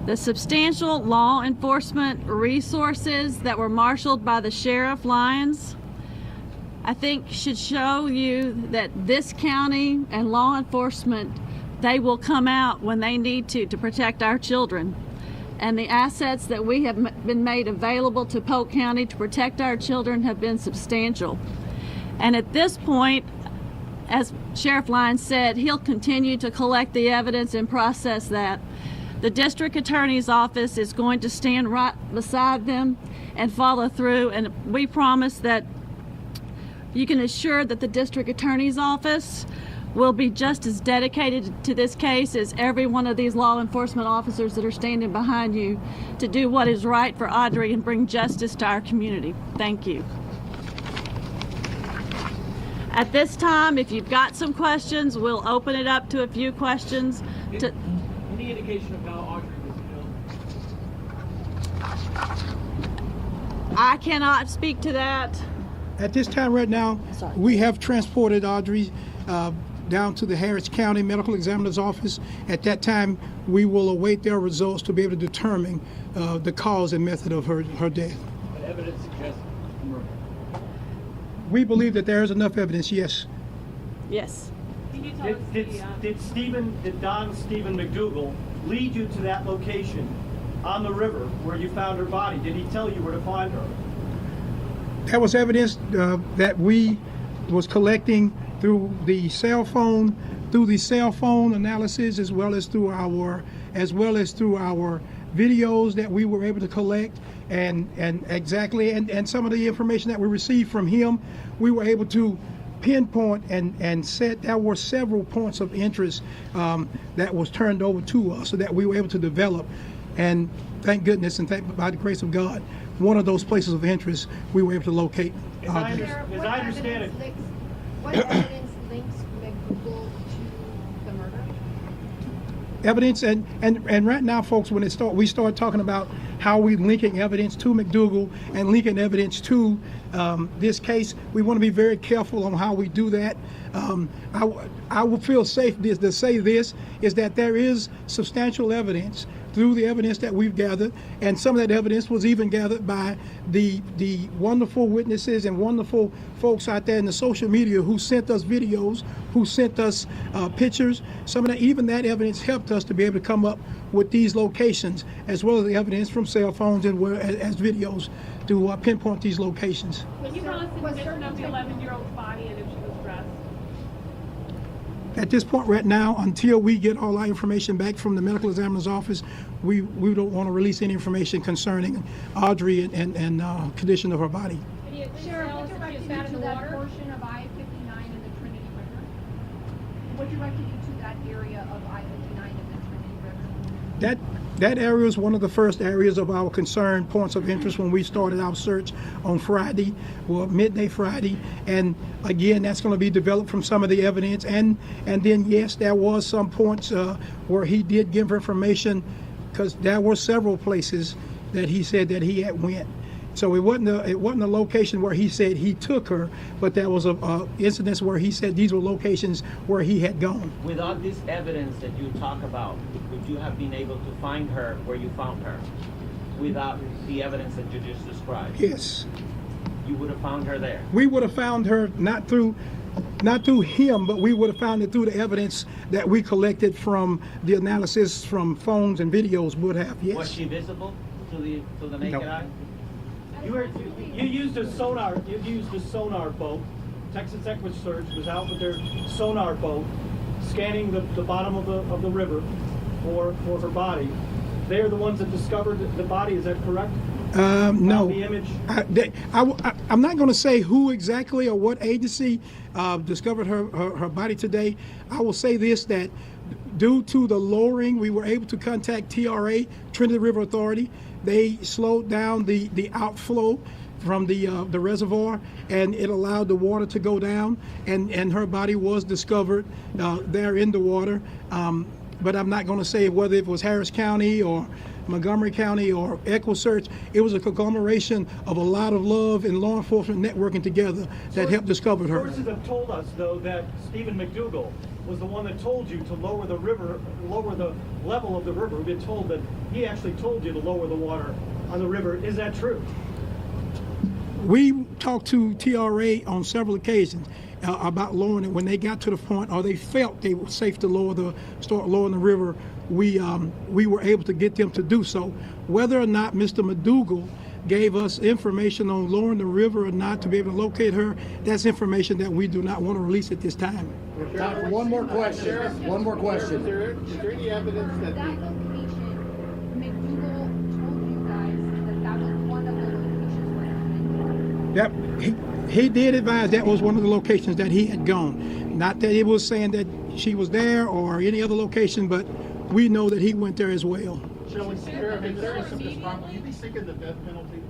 The substantial law enforcement resources that were marshaled by the Sheriff Lyons, I think should show you that this county and law enforcement, they will come out when they need to protect our children. And the assets that we have been made available to Polk County to protect our children have been substantial. And at this point, as Sheriff Lyons said, he'll continue to collect the evidence and process that. The District Attorney's Office is going to stand right beside them and follow through, and we promise that you can assure that the District Attorney's Office will be just as dedicated to this case as every one of these law enforcement officers that are standing behind you to do what is right for Audrii and bring justice to our community. Thank you. At this time, if you've got some questions, we'll open it up to a few questions. Any indication of how Audrii was killed? I cannot speak to that. At this time right now, we have transported Audrii down to the Harris County Medical Examiner's Office. At that time, we will await their results to be able to determine the cause and method of her death. But evidence suggests murder. We believe that there is enough evidence, yes. Yes. Did Steven Mcdougal lead you to that location on the river where you found her body? Did he tell you where to find her? That was evidence that we was collecting through the cell phone analysis, as well as through our videos that we were able to collect, and some of the information that we received from him, we were able to pinpoint and set. There were several points of interest that was turned over to us, so that we were able to develop. And thank goodness, and by the grace of God, one of those places of interest we were able to locate. As I understand it, what evidence links Mcdougal to the murder? Evidence, and right now, folks, when we start talking about how we linking evidence to Mcdougal and linking evidence to this case, we want to be very careful on how we do that. I will feel safe to say this, is that there is substantial evidence through the evidence that we've gathered, and some of that evidence was even gathered by the wonderful witnesses and wonderful folks out there in the social media who sent us videos, who sent us pictures. Some of that, even that evidence helped us to be able to come up with these locations, as well as the evidence from cell phones and as videos to pinpoint these locations. Can you tell us the condition of the 11-year-old's body and if she was dressed? At this point right now, until we get all our information back from the medical examiner's office, we don't want to release any information concerning Audrii and condition of her body. Sheriff, what directed you to that portion of I-59 in the Trinity River? What directed you to that area of I-59 in the Trinity River? That area is one of the first areas of our concern points of interest when we started our search on Friday, well, midday Friday. And again, that's going to be developed from some of the evidence. And then, yes, there was some points where he did give information, because there were several places that he said that he had went. So it wasn't a location where he said he took her, but there was a incidents where he said these were locations where he had gone. Without this evidence that you talk about, would you have been able to find her where you found her? Without the evidence that you just described? Yes. You would have found her there? We would have found her not through him, but we would have found it through the evidence that we collected from the analysis from phones and videos would have, yes. Was she visible to the naked eye? You used a sonar. You used a sonar boat. Texas EquiSearch was out with their sonar boat, scanning the bottom of the river for her body. They are the ones that discovered the body. Is that correct? No. The image. I'm not going to say who exactly or what agency discovered her body today. I will say this, that due to the lowering, we were able to contact TRA, Trinity River Authority. They slowed down the outflow from the reservoir, and it allowed the water to go down, and her body was discovered there in the water. But I'm not going to say whether it was Harris County or Montgomery County or EquiSearch. It was a conglomeration of a lot of love and law enforcement networking together that helped discover her. Sources have told us, though, that Steven Mcdougal was the one that told you to lower the level of the river. We've been told that he actually told you to lower the water on the river. Is that true? We talked to TRA on several occasions about lowering it. When they got to the point, or they felt they were safe to start lowering the river, we were able to get them to do so. Whether or not Mr. Mcdougal gave us information on lowering the river or not to be able to locate her, that's information that we do not want to release at this time. Time for one more question. One more question. Is there any evidence that location, McDougal told you guys that was one of the locations where He did advise that was one of the locations that he had gone. Not that he was saying that she was there or any other location, but we know that he went there as well. Shelley, Sheriff, if there is some discrepancy, will you be seeking the death penalty?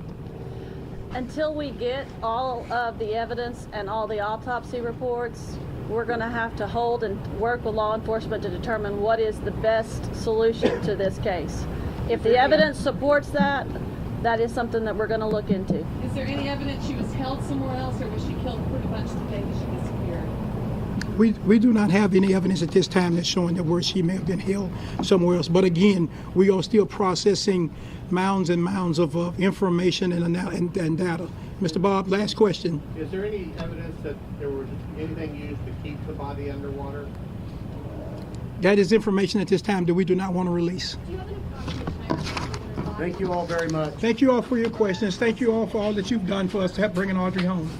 Until we get all of the evidence and all the autopsy reports, we're going to have to hold and work with law enforcement to determine what is the best solution to this case. If the evidence supports that, that is something that we're going to look into. Is there any evidence she was held somewhere else, or was she killed pretty much the day that she disappeared? We do not have any evidence at this time that's showing that where she may have been held somewhere else. But again, we are still processing mounds and mounds of information and data. Mr. Bob, last question. Is there any evidence that there was anything used to keep the body underwater? That is information at this time that we do not want to release. Thank you all very much. Thank you all for your questions. Thank you all for all that you've done for us to help bringing Audrey home.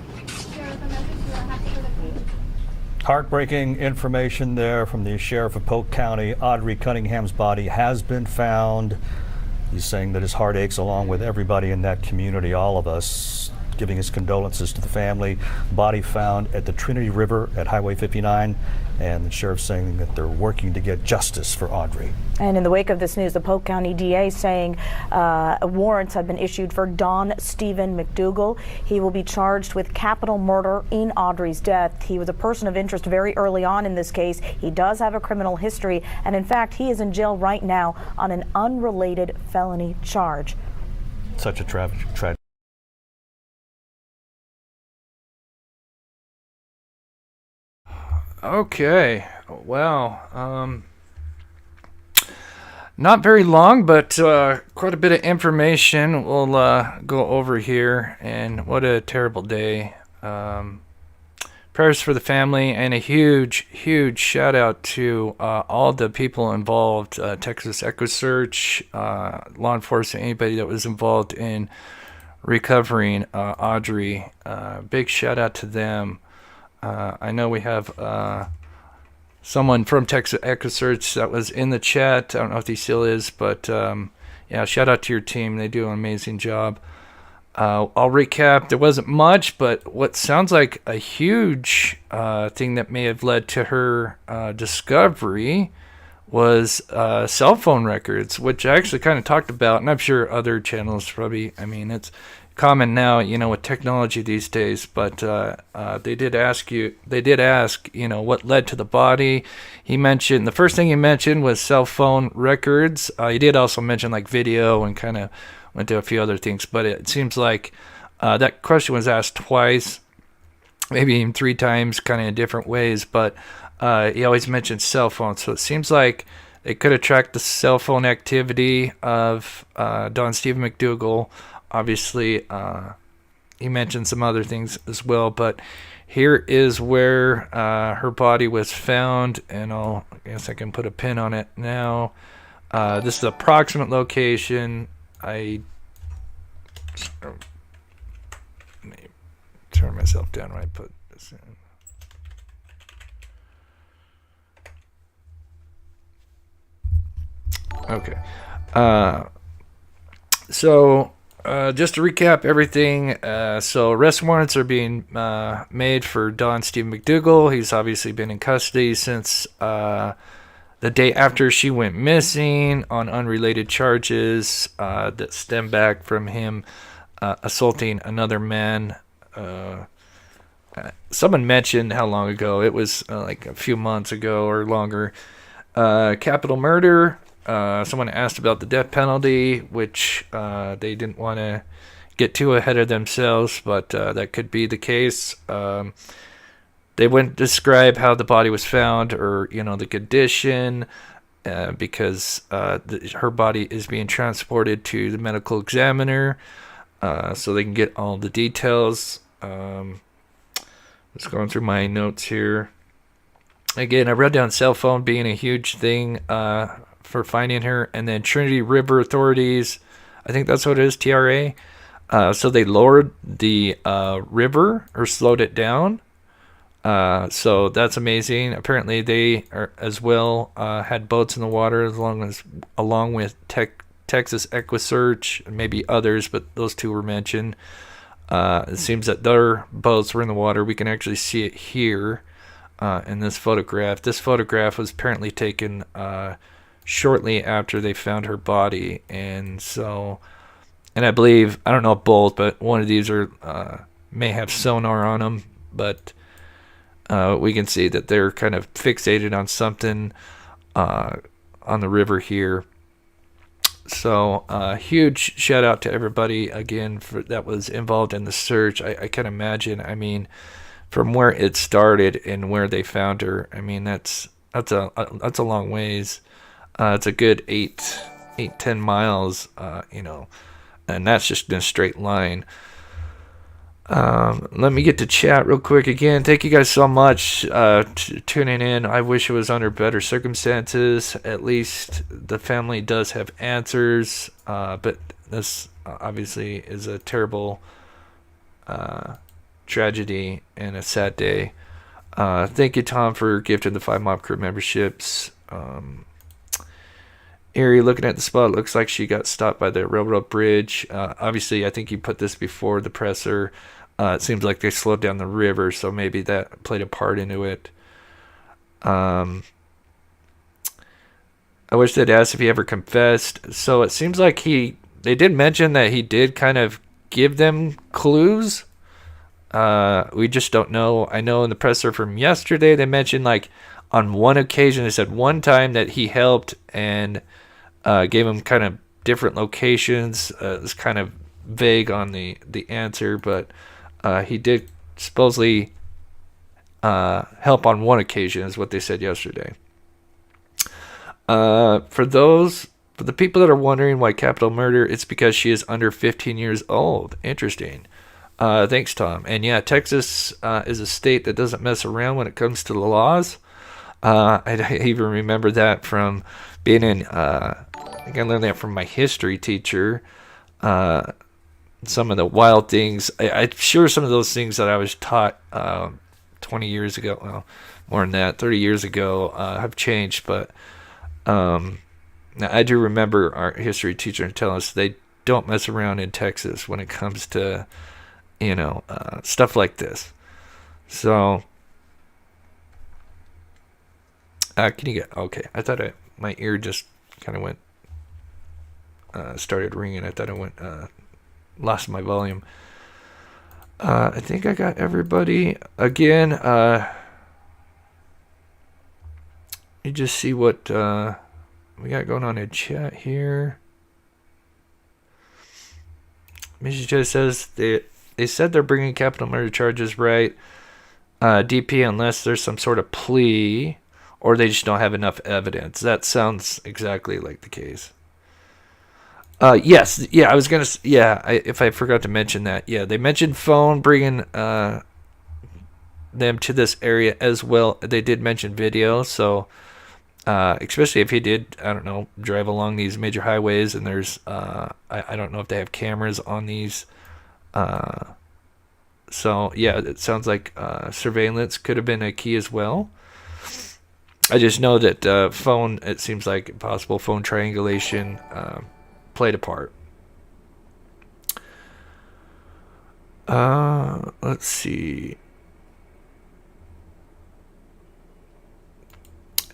Heartbreaking information there from the Sheriff of Polk County. Audrii Cunningham's body has been found. He's saying that his heart aches along with everybody in that community, all of us, giving his condolences to the family. Body found at the Trinity River at Highway 59, and the sheriff's saying that they're working to get justice for Audrey. And in the wake of this news, the Polk County DA saying warrants have been issued for Don Steven Mcdougal. He will be charged with capital murder in Audrey's death. He was a person of interest very early on in this case. He does have a criminal history, and in fact, he is in jail right now on an unrelated felony charge. Such a tragedy. Okay, well, not very long, but quite a bit of information we'll go over here, and what a terrible day. Prayers for the family, and a huge shout out to all the people involved, Texas EquiSearch, law enforcement, anybody that was involved in recovering Audrey. Big shout out to them. I know we have someone from Texas EquiSearch that was in the chat. I don't know if he still is, but yeah, shout out to your team. They do an amazing job. I'll recap. There wasn't much, but what sounds like a huge thing that may have led to her discovery was cell phone records, which I actually kind of talked about, and I'm sure other channels probably, I mean, it's common now, with technology these days, but they did ask, what led to the body. The first thing he mentioned was cell phone records. He did also mention like video and kind of went to a few other things, but it seems like that question was asked twice, maybe even 3 times, kind of in different ways, but he always mentioned cell phones. So it seems like they could have tracked the cell phone activity of Don Steven Mcdougal. Obviously, he mentioned some other things as well, but here is where her body was found, and I guess I can put a pin on it now. This is the approximate location. Let me turn myself down when I put this in. Okay. So just to recap everything, so arrest warrants are being made for Don Steven Mcdougal. He's obviously been in custody since the day after she went missing on unrelated charges that stem back from him assaulting another man. Someone mentioned how long ago. It was like a few months ago or longer. Capital murder. Someone asked about the death penalty, which they didn't want to get too ahead of themselves, but that could be the case. They wouldn't describe how the body was found or, the condition, because her body is being transported to the medical examiner, so they can get all the details. Just going through my notes here. Again, I wrote down cell phone being a huge thing for finding her, and then Trinity River authorities, I think that's what it is, TRA. So they lowered the river or slowed it down. So that's amazing. Apparently they are as well had boats in the water along with Texas EquiSearch and maybe others, but those two were mentioned. It seems that their boats were in the water. We can actually see it here in this photograph. This photograph was apparently taken shortly after they found her body, and I believe, I don't know both, but one of these may have sonar on them, but we can see that they're kind of fixated on something on the river here. So huge shout out to everybody again that was involved in the search. I can imagine, from where it started and where they found her, that's a long ways. It's a good 10 miles, and that's just in a straight line. Let me get to chat real quick again. Thank you guys so much tuning in. I wish it was under better circumstances. At least the family does have answers, but this obviously is a terrible tragedy and a sad day. Thank you, Tom, for gifting the 5 Mob Crew memberships. Erie, looking at the spot, looks like she got stopped by the railroad bridge. Obviously, I think you put this before the presser. It seems like they slowed down the river, so maybe that played a part into it. I wish they'd asked if he ever confessed. So it seems like they did mention that he did kind of give them clues. We just don't know. I know in the presser from yesterday, they mentioned like on one occasion, they said one time that he helped and gave him kind of different locations. It was kind of vague on the answer, but he did supposedly help on one occasion, is what they said yesterday. For the people that are wondering why capital murder, it's because she is under 15 years old. Interesting. Thanks, Tom. And yeah, Texas is a state that doesn't mess around when it comes to the laws. I even remember that from being in, I think I learned that from my history teacher. Some of the wild things, I'm sure some of those things that I was taught 20 years ago, well, more than that, 30 years ago, have changed. But I do remember our history teacher telling us they don't mess around in Texas when it comes to, stuff like this. So... can you get... Okay, I thought I my ear just kind of went, started ringing. I thought I went, lost my volume. I think I got everybody. Again, you just see what we got going on in chat here. Mrs. J says they said they're bringing capital murder charges, right? DP, unless there's some sort of plea, or they just don't have enough evidence. That sounds exactly like the case. Yes, yeah, I was gonna, if I forgot to mention that, yeah, they mentioned phone, bringing them to this area as well. They did mention video, so especially if he did, I don't know, drive along these major highways, and there's, I don't know if they have cameras on these. So yeah, it sounds like surveillance could have been a key as well. I just know that phone, it seems like possible phone triangulation played a part. Let's see.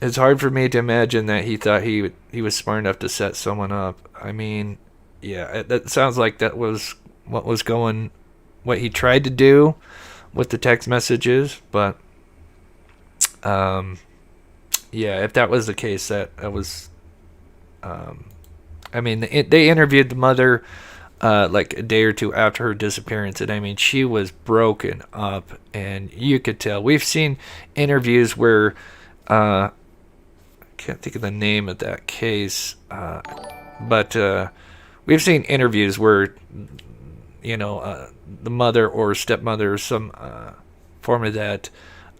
It's hard for me to imagine that he thought he was smart enough to set someone up. I mean, yeah, that sounds like that was what he tried to do with the text messages. But yeah, if that was the case, that was. I mean, they interviewed the mother like a day or two after her disappearance, and I mean, she was broken up, and you could tell. We've seen interviews where I can't think of the name of that case, but we've seen interviews where, you know, the mother or stepmother or some form of that,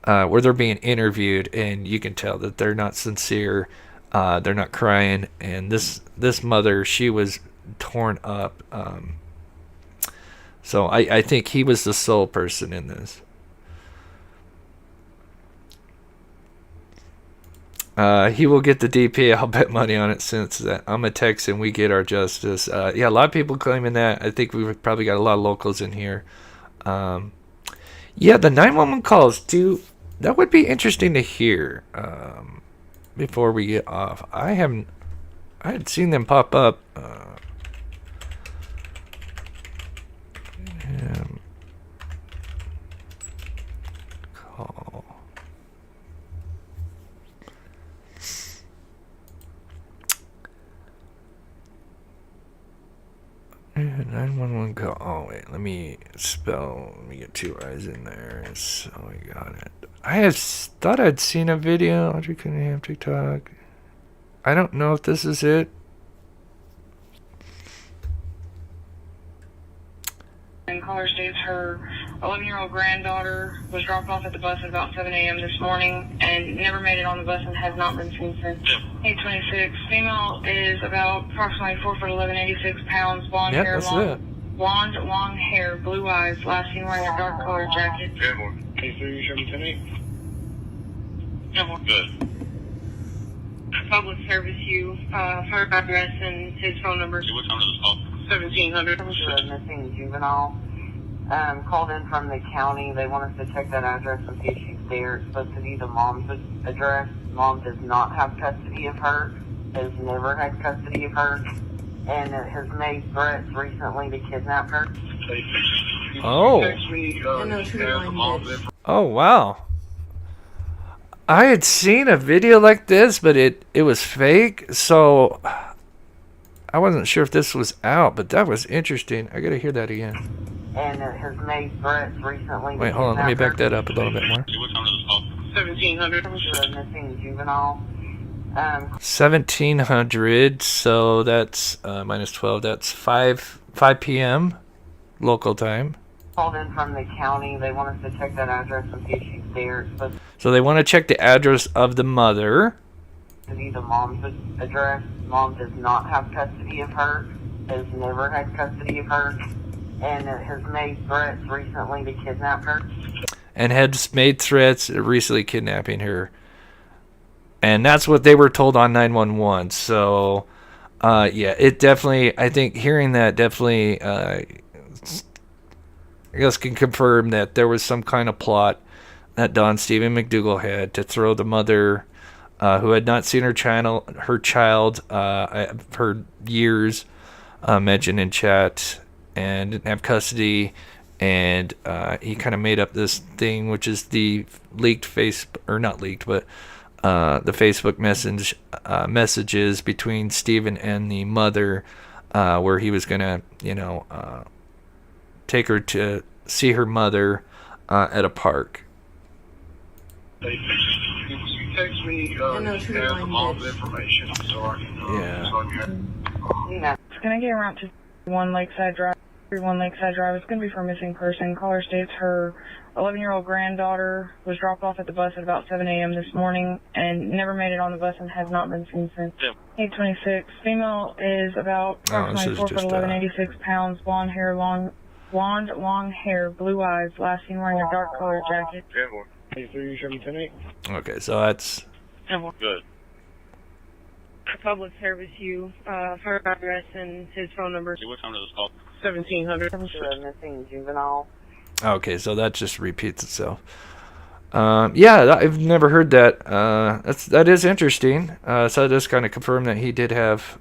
where they're being interviewed, and you can tell that they're not sincere. They're not crying, and this mother, she was torn up. So I think he was the sole person in this. He will get the DP. I'll bet money on it, since that I'm a Texan. We get our justice. Yeah, a lot of people claiming that. I think we've probably got a lot of locals in here. Yeah, the 911 calls too. That would be interesting to hear. Before we get off, I had seen them pop up. Call. And 911 call. Oh wait, let me get two eyes in there. So I got it. I thought I'd seen a video. Audrii Cunningham, TikTok. I don't know if this is it. And caller states her 11-year-old granddaughter was dropped off at the bus at about 7 a.m. this morning and never made it on the bus and has not been seen since. 826. Female is about approximately 4'11", 86 pounds, blonde hair, blonde, long hair, blue eyes, last seen wearing a dark colored jacket. K3, show me 10-8. Good. Public service you, her address and his phone number. What time is this call? 1700. A missing juvenile called in from the county. They want us to check that address and see if she's there. It's supposed to be the mom's address. Mom does not have custody of her, has never had custody of her, and has made threats recently to kidnap her. Oh. Oh, wow. I had seen a video like this, but it was fake, so I wasn't sure if this was out, but that was interesting. I gotta hear that again. And has made threats recently. Wait, hold on. Let me back that up a little bit more. What time is this call? 1700. A missing juvenile. 1700, so that's minus 12. That's 5 p.m. local time. Called in from the county. They want us to check that address and see if she's there. It's supposed So they want to check the address of the mother. to be the mom's address. Mom does not have custody of her, has never had custody of her, and has made threats recently to kidnap her. And has made threats recently kidnapping her. And that's what they were told on 911. So, yeah, it definitely, I think hearing that definitely, I guess can confirm that there was some kind of plot that Steven Mcdougal had to throw the mother who had not seen her child for years, mentioned in chat, and didn't have custody. And he kind of made up this thing, which is the leaked not leaked, but the Facebook messages between Steven and the mother, where he was gonna, take her to see her mother at a park. Hey, you text me the mom's information. I'm sorry. Yeah. Can I get around to 1 Lakeside Drive? 1 Lakeside Drive. It's going to be for a missing person. Caller states her 11-year-old granddaughter was dropped off at the bus at about 7 a.m. this morning and never made it on the bus and has not been seen since. 826. Female is about approximately 4 foot 11, 86 pounds, blonde hair, long hair, blue eyes. Last seen wearing a dark colored jacket. 83710. Okay, so that's Good. Public service you, her address and his phone number. What time does this call? 1700. Missing juvenile. okay. So that just repeats itself. Yeah, I've never heard that. That is interesting. So that does kind of confirm that he did have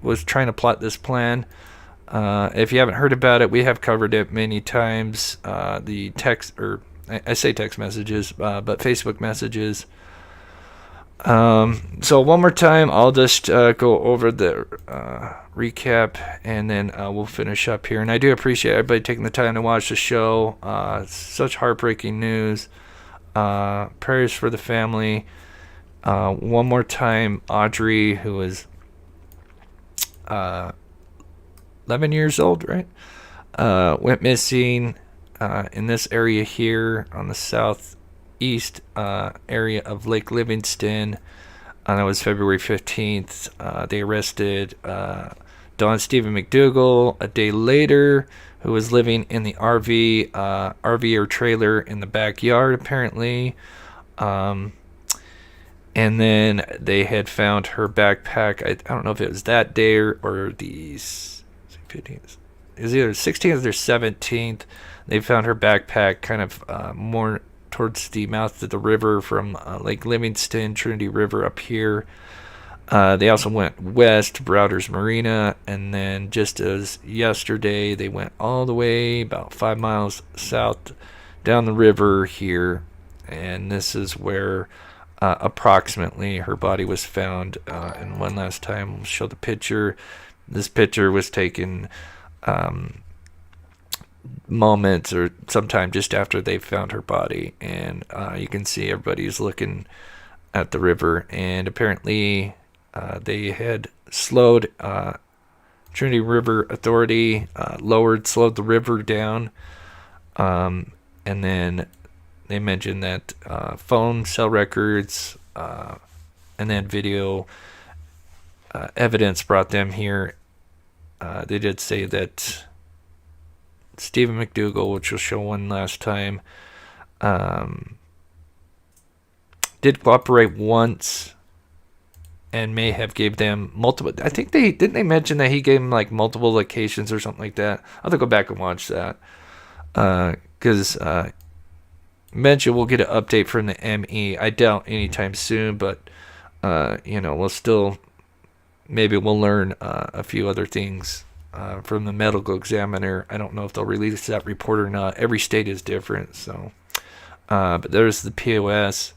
was trying to plot this plan. If you haven't heard about it, we have covered it many times. The text, or I say text messages, but Facebook messages. So one more time, I'll just go over the recap, and then we'll finish up here. And I do appreciate everybody taking the time to watch the show. Such heartbreaking news. Prayers for the family. One more time, Audrii, who was 11 years old, right? Went missing in this area here on the southeast area of Lake Livingston. That was February 15th. They arrested Don Steven Mcdougal a day later, who was living in the RV or trailer in the backyard, apparently. And then they had found her backpack. I don't know if it was that day or the 15th. It was either 16th or 17th. They found her backpack kind of more towards the mouth of the river from Lake Livingston, Trinity River up here. They also went west to Browder's Marina, and then just as yesterday, they went all the way about 5 miles south down the river here, and this is where approximately her body was found. And one last time, we'll show the picture. This picture was taken moments or sometime just after they found her body, and you can see everybody's looking at the river, and apparently they had slowed Trinity River Authority slowed the river down, and then they mentioned that phone, cell records, and then video evidence brought them here. They did say that Steven Mcdougal, which we'll show one last time, did cooperate once and may have gave them multiple. I think they mention that he gave them like multiple locations or something like that. I'll have to go back and watch that, because eventually we'll get an update from the ME. I doubt anytime soon, but we'll still, maybe we'll learn a few other things from the medical examiner. I don't know if they'll release that report or not. Every state is different, so. But there's the POS,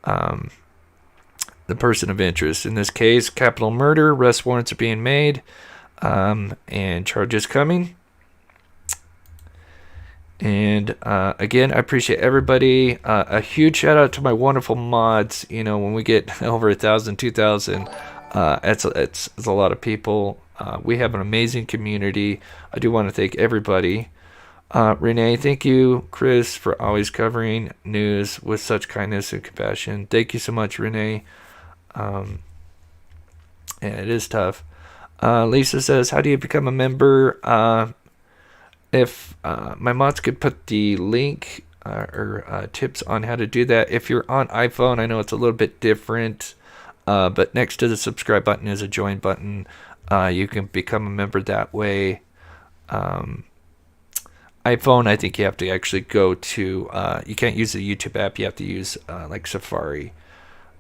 the person of interest. In this case, capital murder. Arrest warrants are being made, and charges coming. And again, I appreciate everybody. A huge shout out to my wonderful mods. When we get over 1,000, 2,000, it's a lot of people. We have an amazing community. I do want to thank everybody. Renee, thank you. Chris, for always covering news with such kindness and compassion. Thank you so much, Renee. And it is tough. Lisa says, how do you become a member? If my mods could put the link or tips on how to do that. If you're on iPhone, I know it's a little bit different, but next to the subscribe button is a join button. You can become a member that way. iPhone, I think you have to actually go to, you can't use the YouTube app. You have to use like Safari,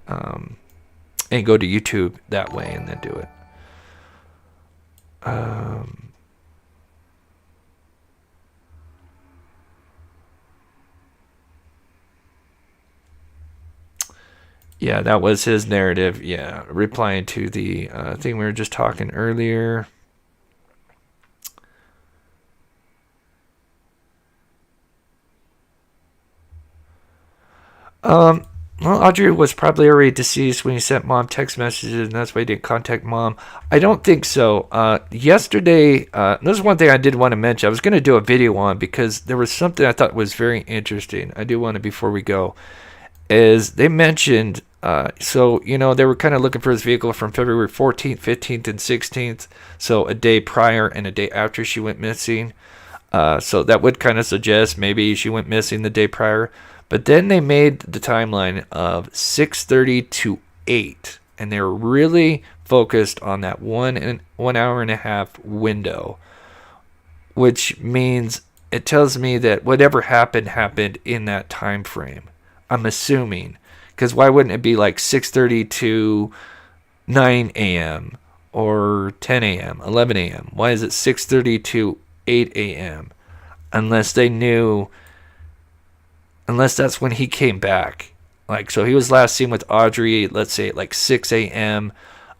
and go to YouTube that way and then do it. Yeah, that was his narrative. Yeah, replying to the thing we were just talking earlier. Well, Audrey was probably already deceased when he sent mom text messages, and that's why he didn't contact mom. I don't think so. Yesterday, this is one thing I did want to mention. I was going to do a video on because there was something I thought was very interesting. I do want to, before we go, is they mentioned, so, you know, they were kind of looking for his vehicle from February 14th, 15th, and 16th, so a day prior and a day after she went missing. So that would kind of suggest maybe she went missing the day prior. But then they made the timeline of 6:30 to 8, and they were really focused on that 1 hour and a half window, which means it tells me that whatever happened in that time frame. I'm assuming, because why wouldn't it be like 6:30 to 9 a.m. or 10 a.m., 11 a.m.? Why is it 6:30 to 8 a.m.? Unless they knew. Unless that's when he came back. Like, so he was last seen with Audrey, let's say at like 6 a.m.,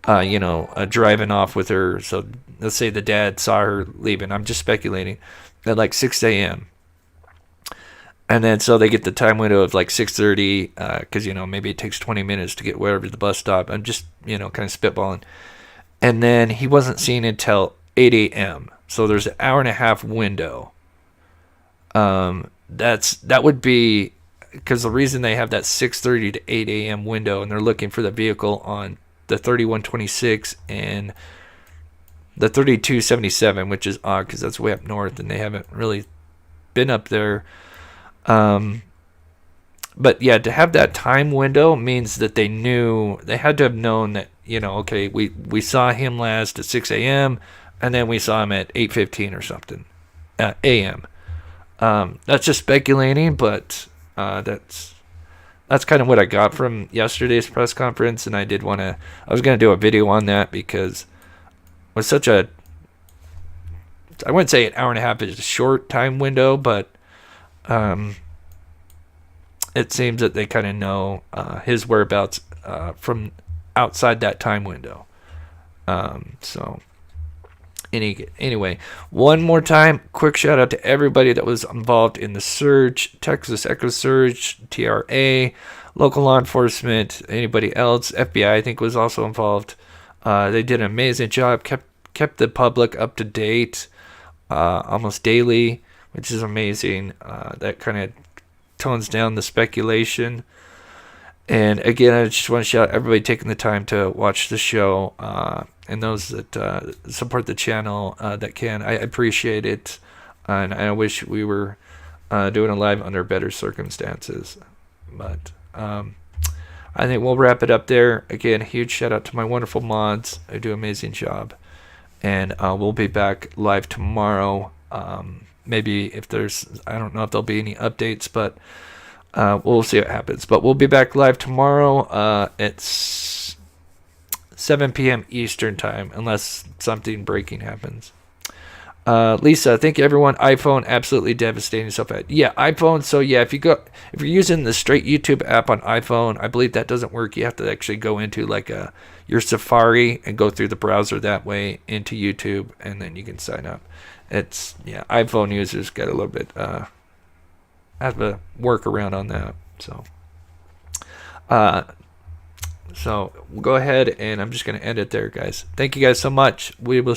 driving off with her. So let's say the dad saw her leaving. I'm just speculating. At like 6 a.m. And then so they get the time window of like 6:30, because, maybe it takes 20 minutes to get wherever the bus stop. I'm just, kind of spitballing. And then he wasn't seen until 8 a.m. So there's an hour and a half window. That would be because the reason they have that 6:30 to 8 a.m. window, and they're looking for the vehicle on the 3126 and the 3277, which is odd because that's way up north and they haven't really been up there. But yeah, to have that time window means that they had to have known that, okay, we saw him last at 6 a.m. and then we saw him at 8:15 or something a.m. That's just speculating, but that's kind of what I got from yesterday's press conference, and I was going to do a video on that because it was such I wouldn't say an hour and a half is a short time window, but it seems that they kind of know his whereabouts from outside that time window. So anyway, one more time, quick shout out to everybody that was involved in the surge, Texas Echo Surge, TRA, local law enforcement, anybody else, FBI I think was also involved. They did an amazing job, kept the public up to date almost daily, which is amazing. That kind of tones down the speculation. And again, I just want to shout out everybody taking the time to watch the show, and those that support the channel that can. I appreciate it, and I wish we were doing it live under better circumstances. But I think we'll wrap it up there. Again, a huge shout out to my wonderful mods. They do an amazing job. And we'll be back live tomorrow. Maybe if I don't know if there'll be any updates, but we'll see what happens. But we'll be back live tomorrow at 7 p.m. Eastern time, unless something breaking happens. Lisa, thank you everyone. iPhone, absolutely devastating so bad. Yeah, iPhone. So yeah, if you're using the straight YouTube app on iPhone, I believe that doesn't work. You have to actually go into like your Safari and go through the browser that way into YouTube, and then you can sign up. iPhone users get a little bit have a workaround on that. So we'll go ahead, and I'm just going to end it there, guys. Thank you guys so much. We will